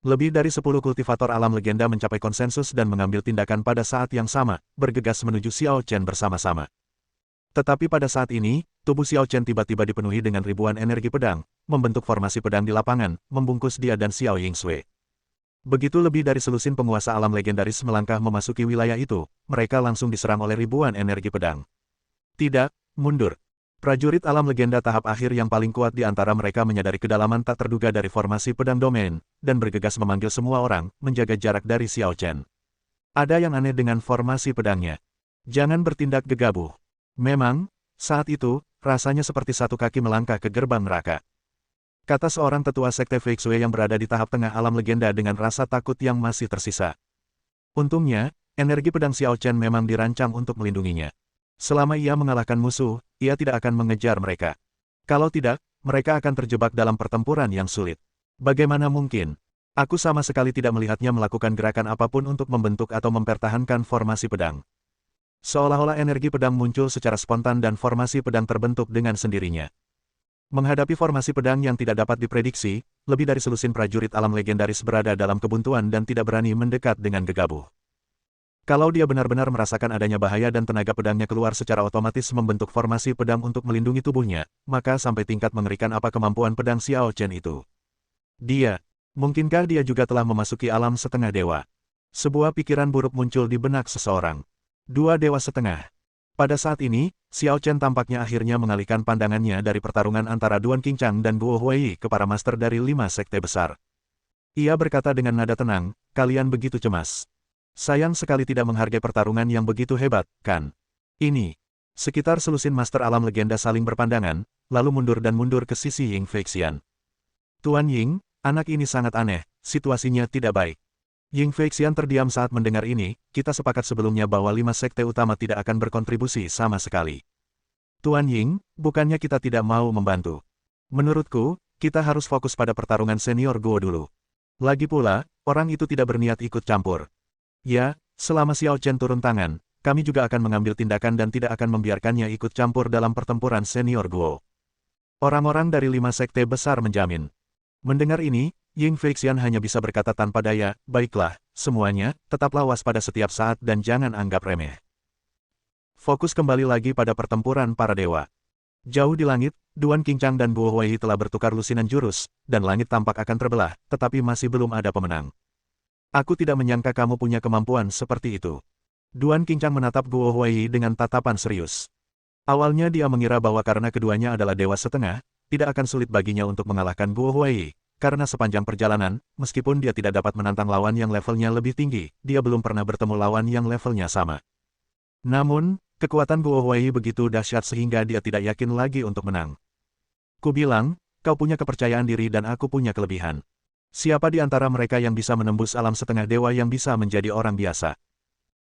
Lebih dari 10 kultivator alam legenda mencapai konsensus dan mengambil tindakan pada saat yang sama, bergegas menuju Xiao Chen bersama-sama. Tetapi pada saat ini, tubuh Xiao Chen tiba-tiba dipenuhi dengan ribuan energi pedang, membentuk formasi pedang di lapangan, membungkus dia dan Xiao Yingsui. Begitu lebih dari selusin penguasa alam legendaris melangkah memasuki wilayah itu, mereka langsung diserang oleh ribuan energi pedang. Tidak, mundur. Prajurit alam legenda tahap akhir yang paling kuat di antara mereka menyadari kedalaman tak terduga dari formasi pedang domain, dan bergegas memanggil semua orang, menjaga jarak dari Xiao Chen. Ada yang aneh dengan formasi pedangnya. Jangan bertindak gegabah. Memang, saat itu, rasanya seperti satu kaki melangkah ke gerbang neraka. Kata seorang tetua Sekte Feixue yang berada di tahap tengah alam legenda dengan rasa takut yang masih tersisa. Untungnya, energi pedang Xiao Chen memang dirancang untuk melindunginya. Selama ia mengalahkan musuh, ia tidak akan mengejar mereka. Kalau tidak, mereka akan terjebak dalam pertempuran yang sulit. Bagaimana mungkin? Aku sama sekali tidak melihatnya melakukan gerakan apapun untuk membentuk atau mempertahankan formasi pedang. Seolah-olah energi pedang muncul secara spontan dan formasi pedang terbentuk dengan sendirinya. Menghadapi formasi pedang yang tidak dapat diprediksi, lebih dari selusin prajurit alam legendaris berada dalam kebuntuan dan tidak berani mendekat dengan gegabah. Kalau dia benar-benar merasakan adanya bahaya dan tenaga pedangnya keluar secara otomatis membentuk formasi pedang untuk melindungi tubuhnya, maka sampai tingkat mengerikan apa kemampuan pedang Xiao Chen itu. Mungkinkah dia juga telah memasuki alam setengah dewa? Sebuah pikiran buruk muncul di benak seseorang. 2 dewa setengah. Pada saat ini, Xiao Chen tampaknya akhirnya mengalihkan pandangannya dari pertarungan antara Duan Qingchang dan Guo Huai ke para master dari 5 sekte besar. Ia berkata dengan nada tenang, kalian begitu cemas. Sayang sekali tidak menghargai pertarungan yang begitu hebat, kan? Ini. Sekitar selusin master alam legenda saling berpandangan, lalu mundur dan mundur ke sisi Ying Feixian. Tuan Ying, anak ini sangat aneh, situasinya tidak baik. Ying Feixian terdiam saat mendengar ini, kita sepakat sebelumnya bahwa 5 sekte utama tidak akan berkontribusi sama sekali. Tuan Ying, bukannya kita tidak mau membantu. Menurutku, kita harus fokus pada pertarungan senior Guo dulu. Lagi pula, orang itu tidak berniat ikut campur. Ya, selama Xiao Chen turun tangan, kami juga akan mengambil tindakan dan tidak akan membiarkannya ikut campur dalam pertempuran senior Guo. Orang-orang dari 5 sekte besar menjamin. Mendengar ini, Ying Feixian hanya bisa berkata tanpa daya, baiklah, semuanya, tetaplah waspada setiap saat dan jangan anggap remeh. Fokus kembali lagi pada pertempuran para dewa. Jauh di langit, Duan Qingchang dan Guo Huai telah bertukar lusinan jurus, dan langit tampak akan terbelah, tetapi masih belum ada pemenang. Aku tidak menyangka kamu punya kemampuan seperti itu. Duan Qingchang menatap Guo Huai dengan tatapan serius. Awalnya dia mengira bahwa karena keduanya adalah dewa setengah, tidak akan sulit baginya untuk mengalahkan Guo Huai, karena sepanjang perjalanan, meskipun dia tidak dapat menantang lawan yang levelnya lebih tinggi, dia belum pernah bertemu lawan yang levelnya sama. Namun, kekuatan Guo Huai begitu dahsyat sehingga dia tidak yakin lagi untuk menang. Ku bilang, kau punya kepercayaan diri dan aku punya kelebihan. Siapa di antara mereka yang bisa menembus alam setengah dewa yang bisa menjadi orang biasa?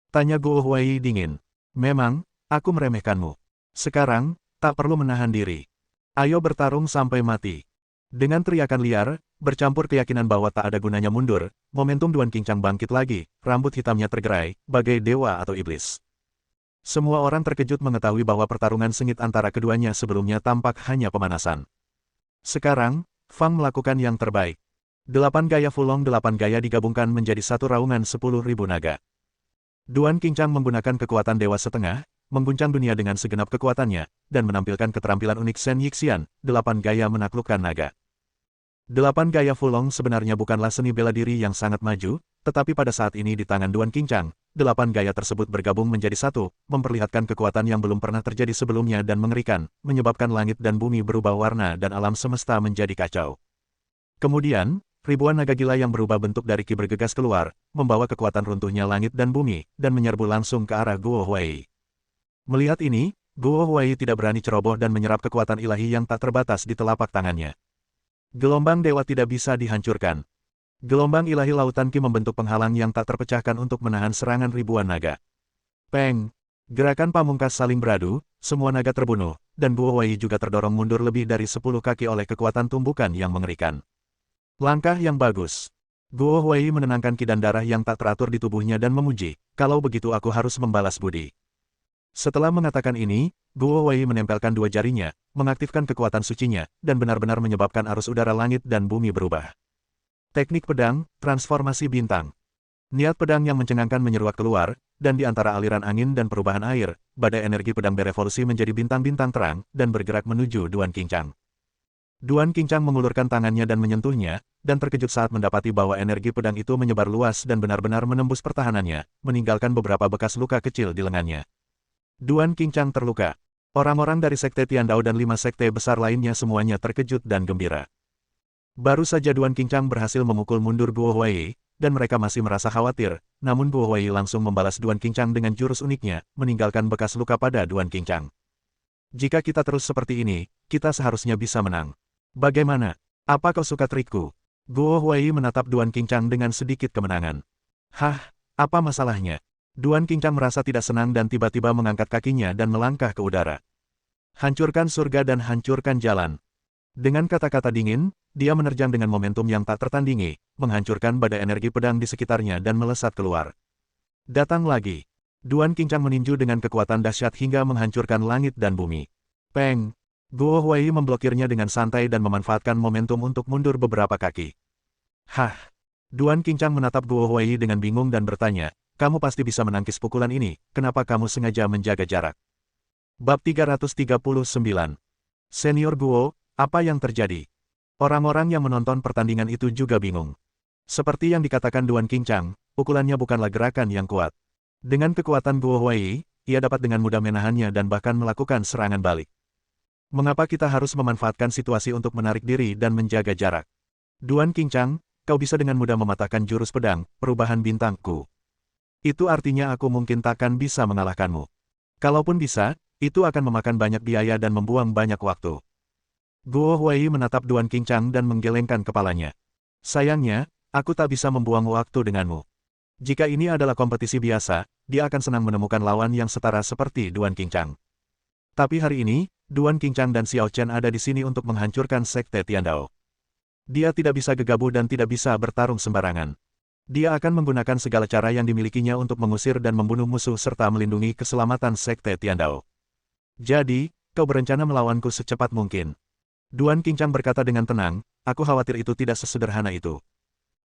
Tanya Guo Huai dingin. Memang, aku meremehkanmu. Sekarang, tak perlu menahan diri. Ayo bertarung sampai mati. Dengan teriakan liar, bercampur keyakinan bahwa tak ada gunanya mundur, momentum Duan Qingchang bangkit lagi, rambut hitamnya tergerai, bagai dewa atau iblis. Semua orang terkejut mengetahui bahwa pertarungan sengit antara keduanya sebelumnya tampak hanya pemanasan. Sekarang, Fang melakukan yang terbaik. 8 gaya Fulong 8 gaya digabungkan menjadi satu raungan 10.000 naga. Duan Qingchang menggunakan kekuatan dewa setengah, mengguncang dunia dengan segenap kekuatannya, dan menampilkan keterampilan unik Shen Yixian, 8 gaya menaklukkan naga. 8 gaya Fulong sebenarnya bukanlah seni bela diri yang sangat maju, tetapi pada saat ini di tangan Duan Qingchang, 8 gaya tersebut bergabung menjadi satu, memperlihatkan kekuatan yang belum pernah terjadi sebelumnya dan mengerikan, menyebabkan langit dan bumi berubah warna dan alam semesta menjadi kacau. Kemudian, ribuan naga gila yang berubah bentuk dari ki bergegas keluar, membawa kekuatan runtuhnya langit dan bumi, dan menyerbu langsung ke arah Guo Huai. Melihat ini, Guo Huai tidak berani ceroboh dan menyerap kekuatan ilahi yang tak terbatas di telapak tangannya. Gelombang dewa tidak bisa dihancurkan. Gelombang ilahi lautan ki membentuk penghalang yang tak terpecahkan untuk menahan serangan ribuan naga. Peng! Gerakan pamungkas saling beradu, semua naga terbunuh, dan Guo Huai juga terdorong mundur lebih dari 10 kaki oleh kekuatan tumbukan yang mengerikan. Langkah yang bagus. Guo Huai menenangkan ki dan darah yang tak teratur di tubuhnya dan memuji, kalau begitu aku harus membalas budi. Setelah mengatakan ini, Guo Huai menempelkan 2 jarinya, mengaktifkan kekuatan sucinya, dan benar-benar menyebabkan arus udara langit dan bumi berubah. Teknik pedang, transformasi bintang. Niat pedang yang mencengangkan menyeruak keluar, dan di antara aliran angin dan perubahan air, badai energi pedang berevolusi menjadi bintang-bintang terang, dan bergerak menuju Duan Qingchang. Duan Qingchang mengulurkan tangannya dan menyentuhnya, dan terkejut saat mendapati bahwa energi pedang itu menyebar luas dan benar-benar menembus pertahanannya, meninggalkan beberapa bekas luka kecil di lengannya. Duan Qingchang terluka. Orang-orang dari Sekte Tiandao dan 5 sekte besar lainnya semuanya terkejut dan gembira. Baru saja Duan Qingchang berhasil memukul mundur Guo Huai, dan mereka masih merasa khawatir, namun Guo Huai langsung membalas Duan Qingchang dengan jurus uniknya, meninggalkan bekas luka pada Duan Qingchang. Jika kita terus seperti ini, kita seharusnya bisa menang. Bagaimana? Apa kau suka trikku? Guo Huai menatap Duan Qingchang dengan sedikit kemenangan. Hah, apa masalahnya? Duan Qingchang merasa tidak senang dan tiba-tiba mengangkat kakinya dan melangkah ke udara. Hancurkan surga dan hancurkan jalan. Dengan kata-kata dingin, dia menerjang dengan momentum yang tak tertandingi, menghancurkan badai energi pedang di sekitarnya dan melesat keluar. Datang lagi. Duan Qingchang meninju dengan kekuatan dahsyat hingga menghancurkan langit dan bumi. Peng! Guo Huai memblokirnya dengan santai dan memanfaatkan momentum untuk mundur beberapa kaki. Hah! Duan Qingchang menatap Guo Huai dengan bingung dan bertanya, kamu pasti bisa menangkis pukulan ini, kenapa kamu sengaja menjaga jarak? Bab 339. Senior Guo, apa yang terjadi? Orang-orang yang menonton pertandingan itu juga bingung. Seperti yang dikatakan Duan Qingchang, pukulannya bukanlah gerakan yang kuat. Dengan kekuatan Guo Huai, ia dapat dengan mudah menahannya dan bahkan melakukan serangan balik. Mengapa kita harus memanfaatkan situasi untuk menarik diri dan menjaga jarak? Duan Qingchang, kau bisa dengan mudah mematahkan jurus pedang, perubahan bintangku. Itu artinya aku mungkin takkan bisa mengalahkanmu. Kalaupun bisa, itu akan memakan banyak biaya dan membuang banyak waktu. Guo Huai menatap Duan Qingchang dan menggelengkan kepalanya. Sayangnya, aku tak bisa membuang waktu denganmu. Jika ini adalah kompetisi biasa, dia akan senang menemukan lawan yang setara seperti Duan Qingchang. Tapi hari ini, Duan Qingchang dan Xiao Chen ada di sini untuk menghancurkan Sekte Tiandao. Dia tidak bisa gegabah dan tidak bisa bertarung sembarangan. Dia akan menggunakan segala cara yang dimilikinya untuk mengusir dan membunuh musuh serta melindungi keselamatan Sekte Tiandao. Jadi, kau berencana melawanku secepat mungkin. Duan Qingchang berkata dengan tenang, aku khawatir itu tidak sesederhana itu.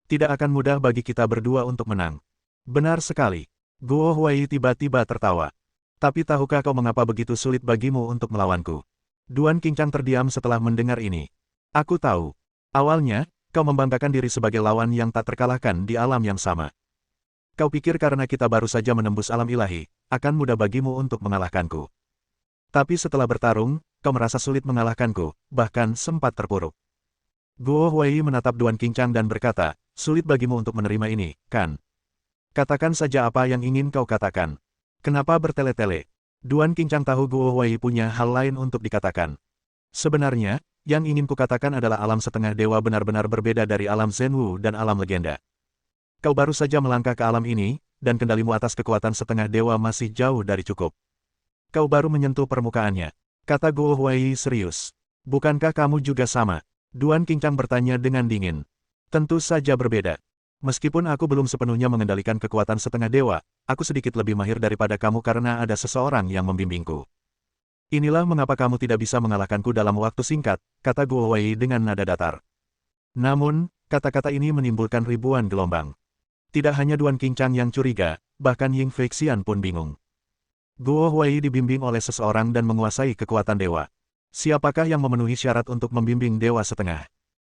Tidak akan mudah bagi kita berdua untuk menang. Benar sekali. Guo Huai tiba-tiba tertawa. Tapi tahukah kau mengapa begitu sulit bagimu untuk melawanku? Duan Qingchang terdiam setelah mendengar ini. Aku tahu. Awalnya, kau membanggakan diri sebagai lawan yang tak terkalahkan di alam yang sama. Kau pikir karena kita baru saja menembus alam ilahi, akan mudah bagimu untuk mengalahkanku. Tapi setelah bertarung, kau merasa sulit mengalahkanku, bahkan sempat terpuruk. Guo Huai menatap Duan Qingchang dan berkata, sulit bagimu untuk menerima ini, kan? Katakan saja apa yang ingin kau katakan. Kenapa bertele-tele? Duan Qingchang tahu Guo Huai punya hal lain untuk dikatakan. Sebenarnya, yang ingin kukatakan adalah alam setengah dewa benar-benar berbeda dari alam Zhenwu dan alam legenda. Kau baru saja melangkah ke alam ini, dan kendalimu atas kekuatan setengah dewa masih jauh dari cukup. Kau baru menyentuh permukaannya, kata Guo Huai serius. Bukankah kamu juga sama? Duan Qingchang bertanya dengan dingin. Tentu saja berbeda. Meskipun aku belum sepenuhnya mengendalikan kekuatan setengah dewa, aku sedikit lebih mahir daripada kamu karena ada seseorang yang membimbingku. Inilah mengapa kamu tidak bisa mengalahkanku dalam waktu singkat, kata Guo Huai dengan nada datar. Namun, kata-kata ini menimbulkan ribuan gelombang. Tidak hanya Duan Qingchang yang curiga, bahkan Ying Feixian pun bingung. Guo Huai dibimbing oleh seseorang dan menguasai kekuatan dewa. Siapakah yang memenuhi syarat untuk membimbing dewa setengah?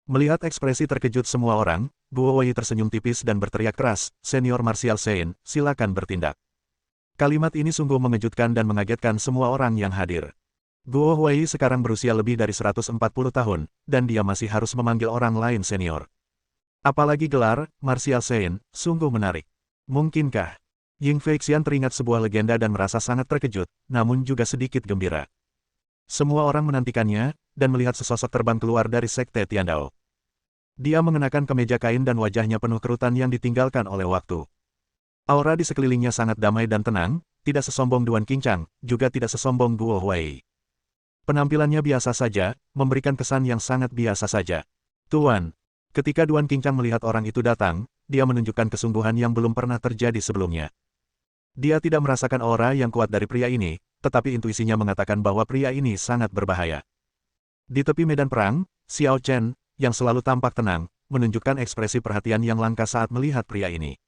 Melihat ekspresi terkejut semua orang, Guo Huai tersenyum tipis dan berteriak keras, Senior Martial Saint, silakan bertindak. Kalimat ini sungguh mengejutkan dan mengagetkan semua orang yang hadir. Guo Huai sekarang berusia lebih dari 140 tahun, dan dia masih harus memanggil orang lain senior. Apalagi gelar, Martial Saint, sungguh menarik. Mungkinkah? Ying Feixian teringat sebuah legenda dan merasa sangat terkejut, namun juga sedikit gembira. Semua orang menantikannya, dan melihat sesosok terbang keluar dari Sekte Tiandao. Dia mengenakan kemeja kain dan wajahnya penuh kerutan yang ditinggalkan oleh waktu. Aura di sekelilingnya sangat damai dan tenang, tidak sesombong Duan Qingchang, juga tidak sesombong Guo Huai. Penampilannya biasa saja, memberikan kesan yang sangat biasa saja. Tuan. Ketika Duan Qingchang melihat orang itu datang, dia menunjukkan kesungguhan yang belum pernah terjadi sebelumnya. Dia tidak merasakan aura yang kuat dari pria ini, tetapi intuisinya mengatakan bahwa pria ini sangat berbahaya. Di tepi medan perang, Xiao Chen, yang selalu tampak tenang, menunjukkan ekspresi perhatian yang langka saat melihat pria ini.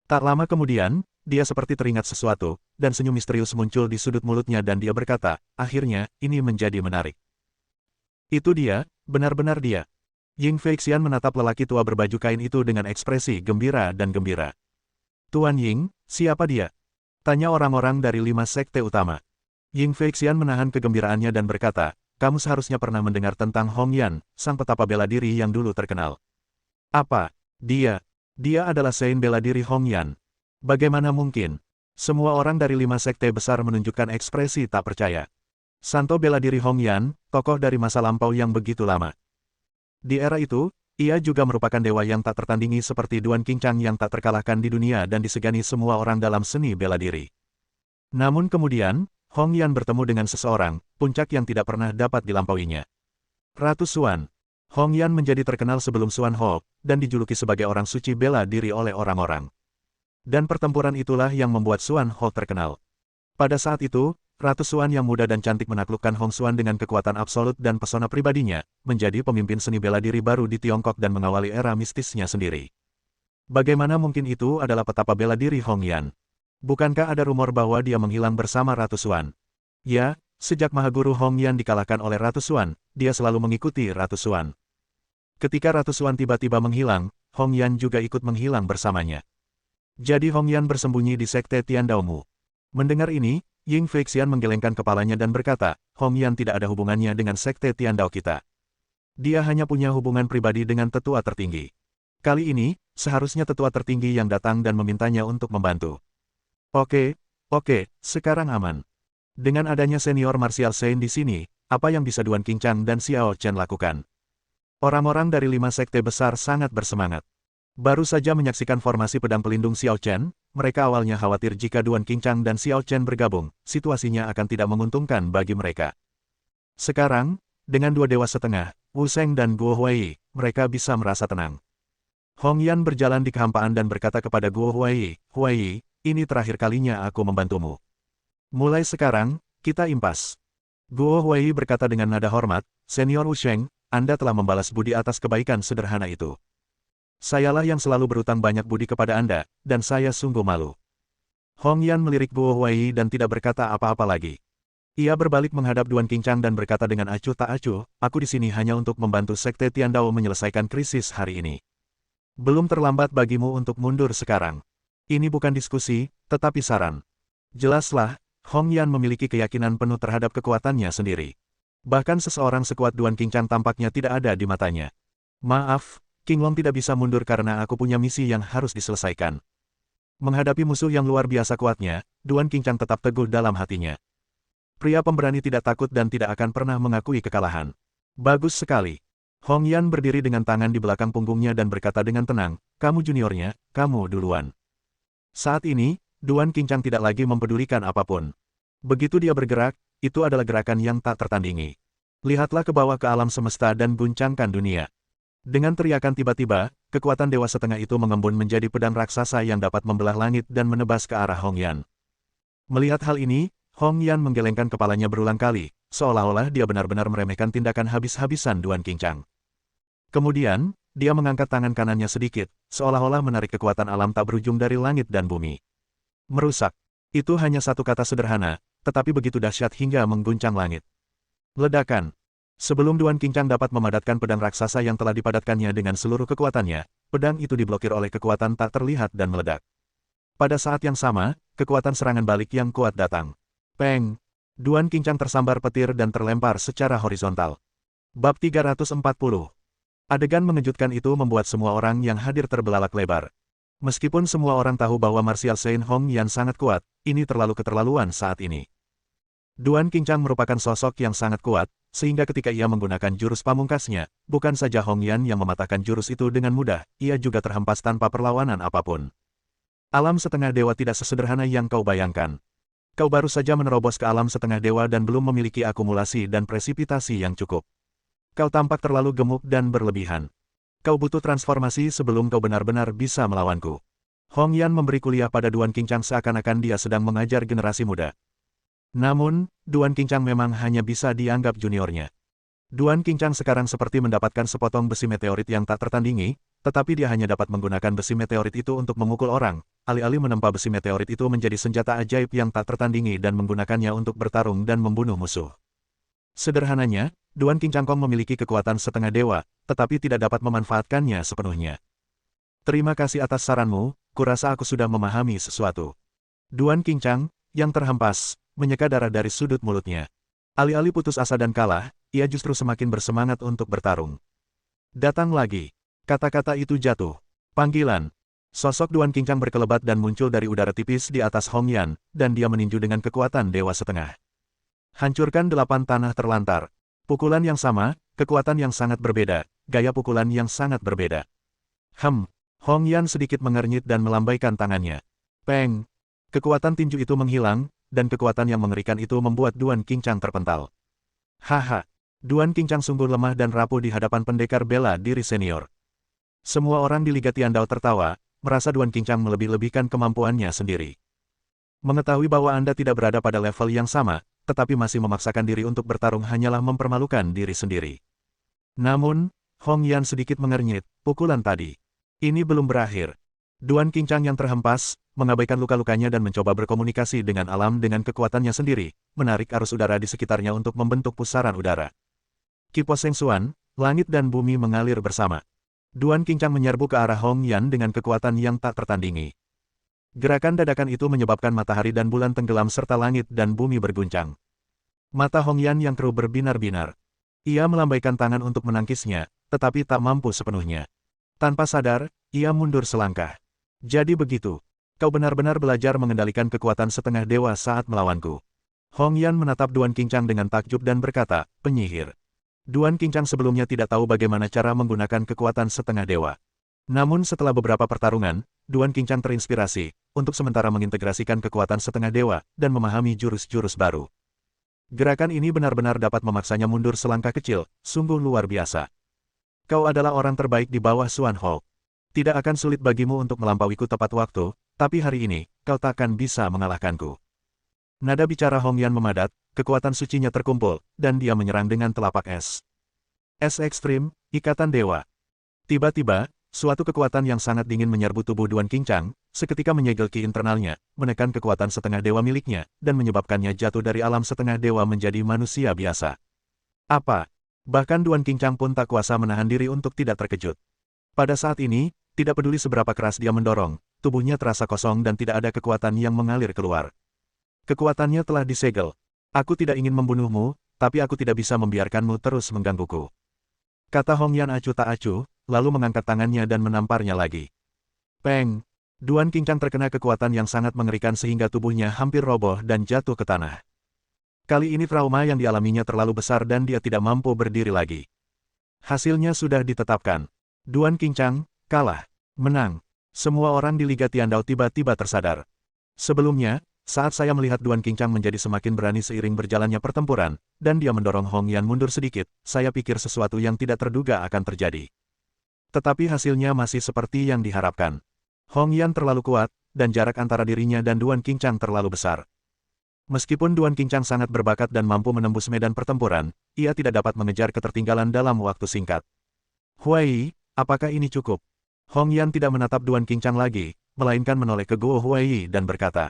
Tak lama kemudian, dia seperti teringat sesuatu, dan senyum misterius muncul di sudut mulutnya dan dia berkata, akhirnya, ini menjadi menarik. Itu dia, benar-benar dia. Ying Feixian menatap lelaki tua berbaju kain itu dengan ekspresi gembira dan gembira. Tuan Ying, siapa dia? Tanya orang-orang dari 5 sekte utama. Ying Feixian menahan kegembiraannya dan berkata, kamu seharusnya pernah mendengar tentang Hong Yan, sang petapa bela diri yang dulu terkenal. Apa? Dia adalah Saint bela diri Hong Yan. Bagaimana mungkin? Semua orang dari 5 sekte besar menunjukkan ekspresi tak percaya. Santo bela diri Hong Yan, tokoh dari masa lampau yang begitu lama. Di era itu, ia juga merupakan dewa yang tak tertandingi seperti Duan Qingchang yang tak terkalahkan di dunia dan disegani semua orang dalam seni bela diri. Namun kemudian, Hong Yan bertemu dengan seseorang, puncak yang tidak pernah dapat dilampauinya. Ratu Xuan. Hong Yan menjadi terkenal sebelum Xuan Ho, dan dijuluki sebagai orang suci bela diri oleh orang-orang. Dan pertempuran itulah yang membuat Xuan Ho terkenal. Pada saat itu, Ratu Xuan yang muda dan cantik menaklukkan Hong Xuan dengan kekuatan absolut dan pesona pribadinya, menjadi pemimpin seni bela diri baru di Tiongkok dan mengawali era mistisnya sendiri. Bagaimana mungkin itu adalah petapa bela diri Hong Yan? Bukankah ada rumor bahwa dia menghilang bersama Ratu Xuan? Ya, sejak Mahaguru Hong Yan dikalahkan oleh Ratu Xuan, dia selalu mengikuti Ratu Xuan. Ketika Ratu Xuan tiba-tiba menghilang, Hong Yan juga ikut menghilang bersamanya. Jadi Hong Yan bersembunyi di Sekte Tiandao Mu. Mendengar ini, Ying Feixian menggelengkan kepalanya dan berkata, Hong Yan tidak ada hubungannya dengan Sekte Tiandao kita. Dia hanya punya hubungan pribadi dengan tetua tertinggi. Kali ini, seharusnya tetua tertinggi yang datang dan memintanya untuk membantu. Oke, sekarang aman. Dengan adanya senior Martial Saint di sini, apa yang bisa Duan Qingchang dan Xiao Chen lakukan? Orang-orang dari 5 sekte besar sangat bersemangat. Baru saja menyaksikan formasi pedang pelindung Xiao Chen, mereka awalnya khawatir jika Duan Qingchang dan Xiao Chen bergabung, situasinya akan tidak menguntungkan bagi mereka. Sekarang, dengan 2 dewa setengah, Wu Sheng dan Guo Huai, mereka bisa merasa tenang. Hong Yan berjalan di kehampaan dan berkata kepada Guo Huai, Huai, ini terakhir kalinya aku membantumu. Mulai sekarang, kita impas. Guo Huai berkata dengan nada hormat, Senior Wu Sheng, Anda telah membalas budi atas kebaikan sederhana itu. Sayalah yang selalu berutang banyak budi kepada Anda, dan saya sungguh malu. Hong Yan melirik Guo Huai dan tidak berkata apa-apa lagi. Ia berbalik menghadap Duan Qingchang dan berkata dengan acuh tak acuh, aku di sini hanya untuk membantu Sekte Tiandao menyelesaikan krisis hari ini. Belum terlambat bagimu untuk mundur sekarang. Ini bukan diskusi, tetapi saran. Jelaslah, Hong Yan memiliki keyakinan penuh terhadap kekuatannya sendiri. Bahkan seseorang sekuat Duan Qingchang tampaknya tidak ada di matanya. Maaf, King Long tidak bisa mundur karena aku punya misi yang harus diselesaikan. Menghadapi musuh yang luar biasa kuatnya, Duan Qingchang tetap teguh dalam hatinya. Pria pemberani tidak takut dan tidak akan pernah mengakui kekalahan. Bagus sekali. Hong Yan berdiri dengan tangan di belakang punggungnya dan berkata dengan tenang, kamu juniornya, kamu duluan. Saat ini, Duan Qingchang tidak lagi mempedulikan apapun. Begitu dia bergerak, itu adalah gerakan yang tak tertandingi. Lihatlah ke bawah ke alam semesta dan guncangkan dunia. Dengan teriakan tiba-tiba, kekuatan Dewa Setengah itu mengembun menjadi pedang raksasa yang dapat membelah langit dan menebas ke arah Hong Yan. Melihat hal ini, Hong Yan menggelengkan kepalanya berulang kali, seolah-olah dia benar-benar meremehkan tindakan habis-habisan Duan Qingchang. Kemudian, dia mengangkat tangan kanannya sedikit, seolah-olah menarik kekuatan alam tak berujung dari langit dan bumi. Merusak. Itu hanya satu kata sederhana, tetapi begitu dahsyat hingga mengguncang langit. Ledakan. Sebelum Duan Qingchang dapat memadatkan pedang raksasa yang telah dipadatkannya dengan seluruh kekuatannya, pedang itu diblokir oleh kekuatan tak terlihat dan meledak. Pada saat yang sama, kekuatan serangan balik yang kuat datang. Peng! Duan Qingchang tersambar petir dan terlempar secara horizontal. Bab 340. Adegan mengejutkan itu membuat semua orang yang hadir terbelalak lebar. Meskipun semua orang tahu bahwa Martial Saint Hong Yan sangat kuat, ini terlalu keterlaluan saat ini. Duan Qingchang merupakan sosok yang sangat kuat, sehingga ketika ia menggunakan jurus pamungkasnya, bukan saja Hong Yan yang mematahkan jurus itu dengan mudah, ia juga terhempas tanpa perlawanan apapun. Alam setengah dewa tidak sesederhana yang kau bayangkan. Kau baru saja menerobos ke alam setengah dewa dan belum memiliki akumulasi dan presipitasi yang cukup. Kau tampak terlalu gemuk dan berlebihan. Kau butuh transformasi sebelum kau benar-benar bisa melawanku. Hong Yan memberi kuliah pada Duan Qingchang seakan-akan dia sedang mengajar generasi muda. Namun, Duan Qingchang memang hanya bisa dianggap juniornya. Duan Qingchang sekarang seperti mendapatkan sepotong besi meteorit yang tak tertandingi, tetapi dia hanya dapat menggunakan besi meteorit itu untuk memukul orang, alih-alih menempa besi meteorit itu menjadi senjata ajaib yang tak tertandingi dan menggunakannya untuk bertarung dan membunuh musuh. Sederhananya, Duan Qingchang memiliki kekuatan setengah dewa, tetapi tidak dapat memanfaatkannya sepenuhnya. Terima kasih atas saranmu, kurasa aku sudah memahami sesuatu. Duan Qingchang, yang terhempas, menyeka darah dari sudut mulutnya. Alih-alih putus asa dan kalah, ia justru semakin bersemangat untuk bertarung. Datang lagi. Kata-kata itu jatuh. Panggilan. Sosok Duan Qingchang berkelebat dan muncul dari udara tipis di atas Hong Yan, dan dia meninju dengan kekuatan Dewa Setengah. Hancurkan 8 tanah terlantar. Pukulan yang sama, kekuatan yang sangat berbeda, gaya pukulan yang sangat berbeda. Hong Yan sedikit mengernyit dan melambaikan tangannya. Peng! Kekuatan tinju itu menghilang, dan kekuatan yang mengerikan itu membuat Duan Qingchang terpental. Haha! Duan Qingchang sungguh lemah dan rapuh di hadapan pendekar bela diri senior. Semua orang di Liga Tiandao tertawa, merasa Duan Qingchang melebih-lebihkan kemampuannya sendiri. Mengetahui bahwa Anda tidak berada pada level yang sama, tetapi masih memaksakan diri untuk bertarung hanyalah mempermalukan diri sendiri. Namun, Hong Yan sedikit mengernyit, pukulan tadi. Ini belum berakhir. Duan Qingchang yang terhempas, mengabaikan luka-lukanya dan mencoba berkomunikasi dengan alam dengan kekuatannya sendiri, menarik arus udara di sekitarnya untuk membentuk pusaran udara. Ki Po Seng Xuan, langit dan bumi mengalir bersama. Duan Qingchang menyerbu ke arah Hong Yan dengan kekuatan yang tak tertandingi. Gerakan dadakan itu menyebabkan matahari dan bulan tenggelam serta langit dan bumi berguncang. Mata Hong Yan yang keruh berbinar-binar. Ia melambaikan tangan untuk menangkisnya, tetapi tak mampu sepenuhnya. Tanpa sadar, ia mundur selangkah. Jadi begitu. Kau benar-benar belajar mengendalikan kekuatan setengah dewa saat melawanku. Hong Yan menatap Duan Qingchang dengan takjub dan berkata, penyihir. Duan Qingchang sebelumnya tidak tahu bagaimana cara menggunakan kekuatan setengah dewa. Namun setelah beberapa pertarungan, Duan Qingchang terinspirasi, untuk sementara mengintegrasikan kekuatan setengah dewa, dan memahami jurus-jurus baru. Gerakan ini benar-benar dapat memaksanya mundur selangkah kecil, sungguh luar biasa. Kau adalah orang terbaik di bawah Xuan Hou. Tidak akan sulit bagimu untuk melampauiku tepat waktu, tapi hari ini, kau takkan bisa mengalahkanku. Nada bicara Hong Yan memadat, kekuatan sucinya terkumpul, dan dia menyerang dengan telapak es. Es ekstrim, ikatan dewa. Tiba-tiba, suatu kekuatan yang sangat dingin menyerbu tubuh Duan Qingchang, seketika menyegel ki internalnya, menekan kekuatan setengah dewa miliknya, dan menyebabkannya jatuh dari alam setengah dewa menjadi manusia biasa. Apa? Bahkan Duan Qingchang pun tak kuasa menahan diri untuk tidak terkejut. Pada saat ini, tidak peduli seberapa keras dia mendorong, tubuhnya terasa kosong dan tidak ada kekuatan yang mengalir keluar. Kekuatannya telah disegel. Aku tidak ingin membunuhmu, tapi aku tidak bisa membiarkanmu terus menggangguku. Kata Hong Yan acuh tak acuh, lalu mengangkat tangannya dan menamparnya lagi. Peng! Duan Qingchang terkena kekuatan yang sangat mengerikan sehingga tubuhnya hampir roboh dan jatuh ke tanah. Kali ini trauma yang dialaminya terlalu besar dan dia tidak mampu berdiri lagi. Hasilnya sudah ditetapkan. Duan Qingchang kalah. Menang. Semua orang di Liga Tiandao tiba-tiba tersadar. Sebelumnya, saat saya melihat Duan Qingchang menjadi semakin berani seiring berjalannya pertempuran, dan dia mendorong Hong Yan mundur sedikit, saya pikir sesuatu yang tidak terduga akan terjadi. Tetapi hasilnya masih seperti yang diharapkan. Hong Yan terlalu kuat, dan jarak antara dirinya dan Duan Qingchang terlalu besar. Meskipun Duan Qingchang sangat berbakat dan mampu menembus medan pertempuran, ia tidak dapat mengejar ketertinggalan dalam waktu singkat. Huai, apakah ini cukup? Hong Yan tidak menatap Duan Qingchang lagi, melainkan menoleh ke Guo Huai dan berkata,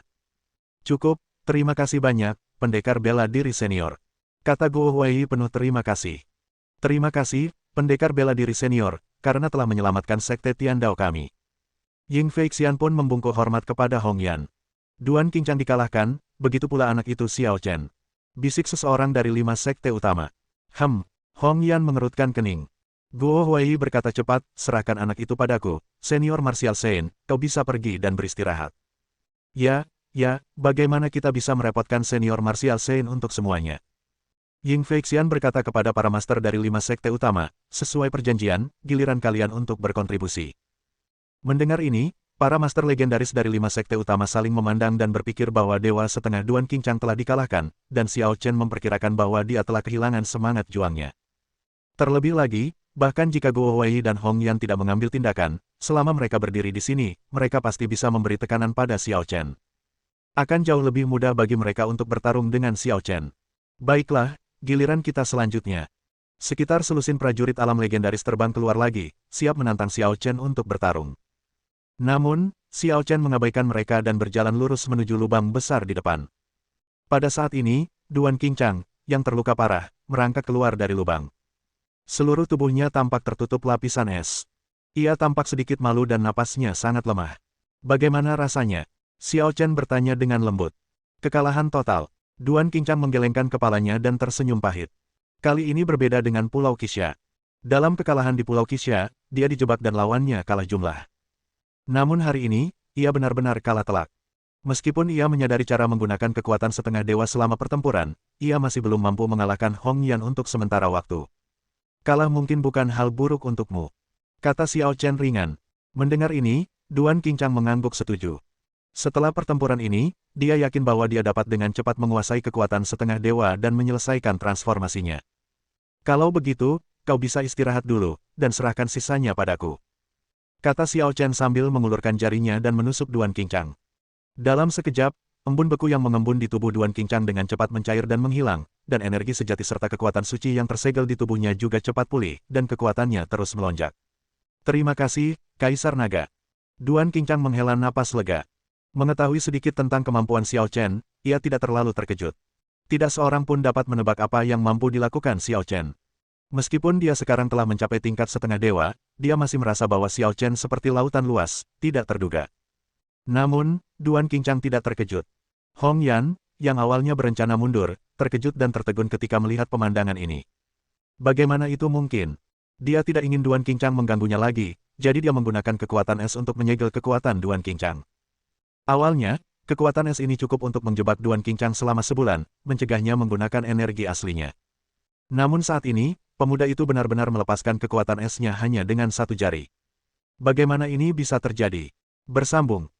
"Cukup, terima kasih banyak, pendekar bela diri senior." Kata Guo Huai penuh terima kasih. "Terima kasih, pendekar bela diri senior, karena telah menyelamatkan sekte Tiandao kami." Ying Feixian pun membungkuk hormat kepada Hong Yan. Duan Qingchang dikalahkan, begitu pula anak itu Xiao Chen. Bisik seseorang dari 5 sekte utama. Hong Yan mengerutkan kening. Guo Huai berkata cepat, serahkan anak itu padaku, senior Martial Saint, kau bisa pergi dan beristirahat. Ya, bagaimana kita bisa merepotkan senior Martial Saint untuk semuanya? Ying Feixian berkata kepada para master dari 5 sekte utama, sesuai perjanjian, giliran kalian untuk berkontribusi. Mendengar ini, para master legendaris dari 5 sekte utama saling memandang dan berpikir bahwa dewa setengah Duan Qingchang telah dikalahkan, dan Xiao Chen memperkirakan bahwa dia telah kehilangan semangat juangnya. Terlebih lagi, bahkan jika Guo Huai dan Hong Yan tidak mengambil tindakan, selama mereka berdiri di sini, mereka pasti bisa memberi tekanan pada Xiao Chen. Akan jauh lebih mudah bagi mereka untuk bertarung dengan Xiao Chen. Baiklah, giliran kita selanjutnya. Sekitar selusin prajurit alam legendaris terbang keluar lagi, siap menantang Xiao Chen untuk bertarung. Namun, Xiao Chen mengabaikan mereka dan berjalan lurus menuju lubang besar di depan. Pada saat ini, Duan Qingchang, yang terluka parah, merangkak keluar dari lubang. Seluruh tubuhnya tampak tertutup lapisan es. Ia tampak sedikit malu dan napasnya sangat lemah. Bagaimana rasanya? Xiao Chen bertanya dengan lembut. Kekalahan total. Duan Qingchang menggelengkan kepalanya dan tersenyum pahit. Kali ini berbeda dengan Pulau Qixia. Dalam kekalahan di Pulau Qixia, dia dijebak dan lawannya kalah jumlah. Namun hari ini, ia benar-benar kalah telak. Meskipun ia menyadari cara menggunakan kekuatan setengah dewa selama pertempuran, ia masih belum mampu mengalahkan Hong Yan untuk sementara waktu. Kalah mungkin bukan hal buruk untukmu, kata Xiao Chen ringan. Mendengar ini, Duan Qingchang mengangguk setuju. Setelah pertempuran ini, dia yakin bahwa dia dapat dengan cepat menguasai kekuatan setengah dewa dan menyelesaikan transformasinya. Kalau begitu, kau bisa istirahat dulu, dan serahkan sisanya padaku. Kata Xiao Chen sambil mengulurkan jarinya dan menusuk Duan Qingchang. Dalam sekejap, embun beku yang mengembun di tubuh Duan Qingchang dengan cepat mencair dan menghilang, dan energi sejati serta kekuatan suci yang tersegel di tubuhnya juga cepat pulih, dan kekuatannya terus melonjak. Terima kasih, Kaisar Naga. Duan Qingchang menghela napas lega. Mengetahui sedikit tentang kemampuan Xiao Chen, ia tidak terlalu terkejut. Tidak seorang pun dapat menebak apa yang mampu dilakukan Xiao Chen. Meskipun dia sekarang telah mencapai tingkat setengah dewa, dia masih merasa bahwa Xiao Chen seperti lautan luas, tidak terduga. Namun, Duan Qingchang tidak terkejut. Hong Yan, yang awalnya berencana mundur, terkejut dan tertegun ketika melihat pemandangan ini. Bagaimana itu mungkin? Dia tidak ingin Duan Qingchang mengganggunya lagi, jadi dia menggunakan kekuatan es untuk menyegel kekuatan Duan Qingchang. Awalnya, kekuatan es ini cukup untuk menjebak Duan Qingchang selama sebulan, mencegahnya menggunakan energi aslinya. Namun saat ini, pemuda itu benar-benar melepaskan kekuatan esnya hanya dengan satu jari. Bagaimana ini bisa terjadi? Bersambung.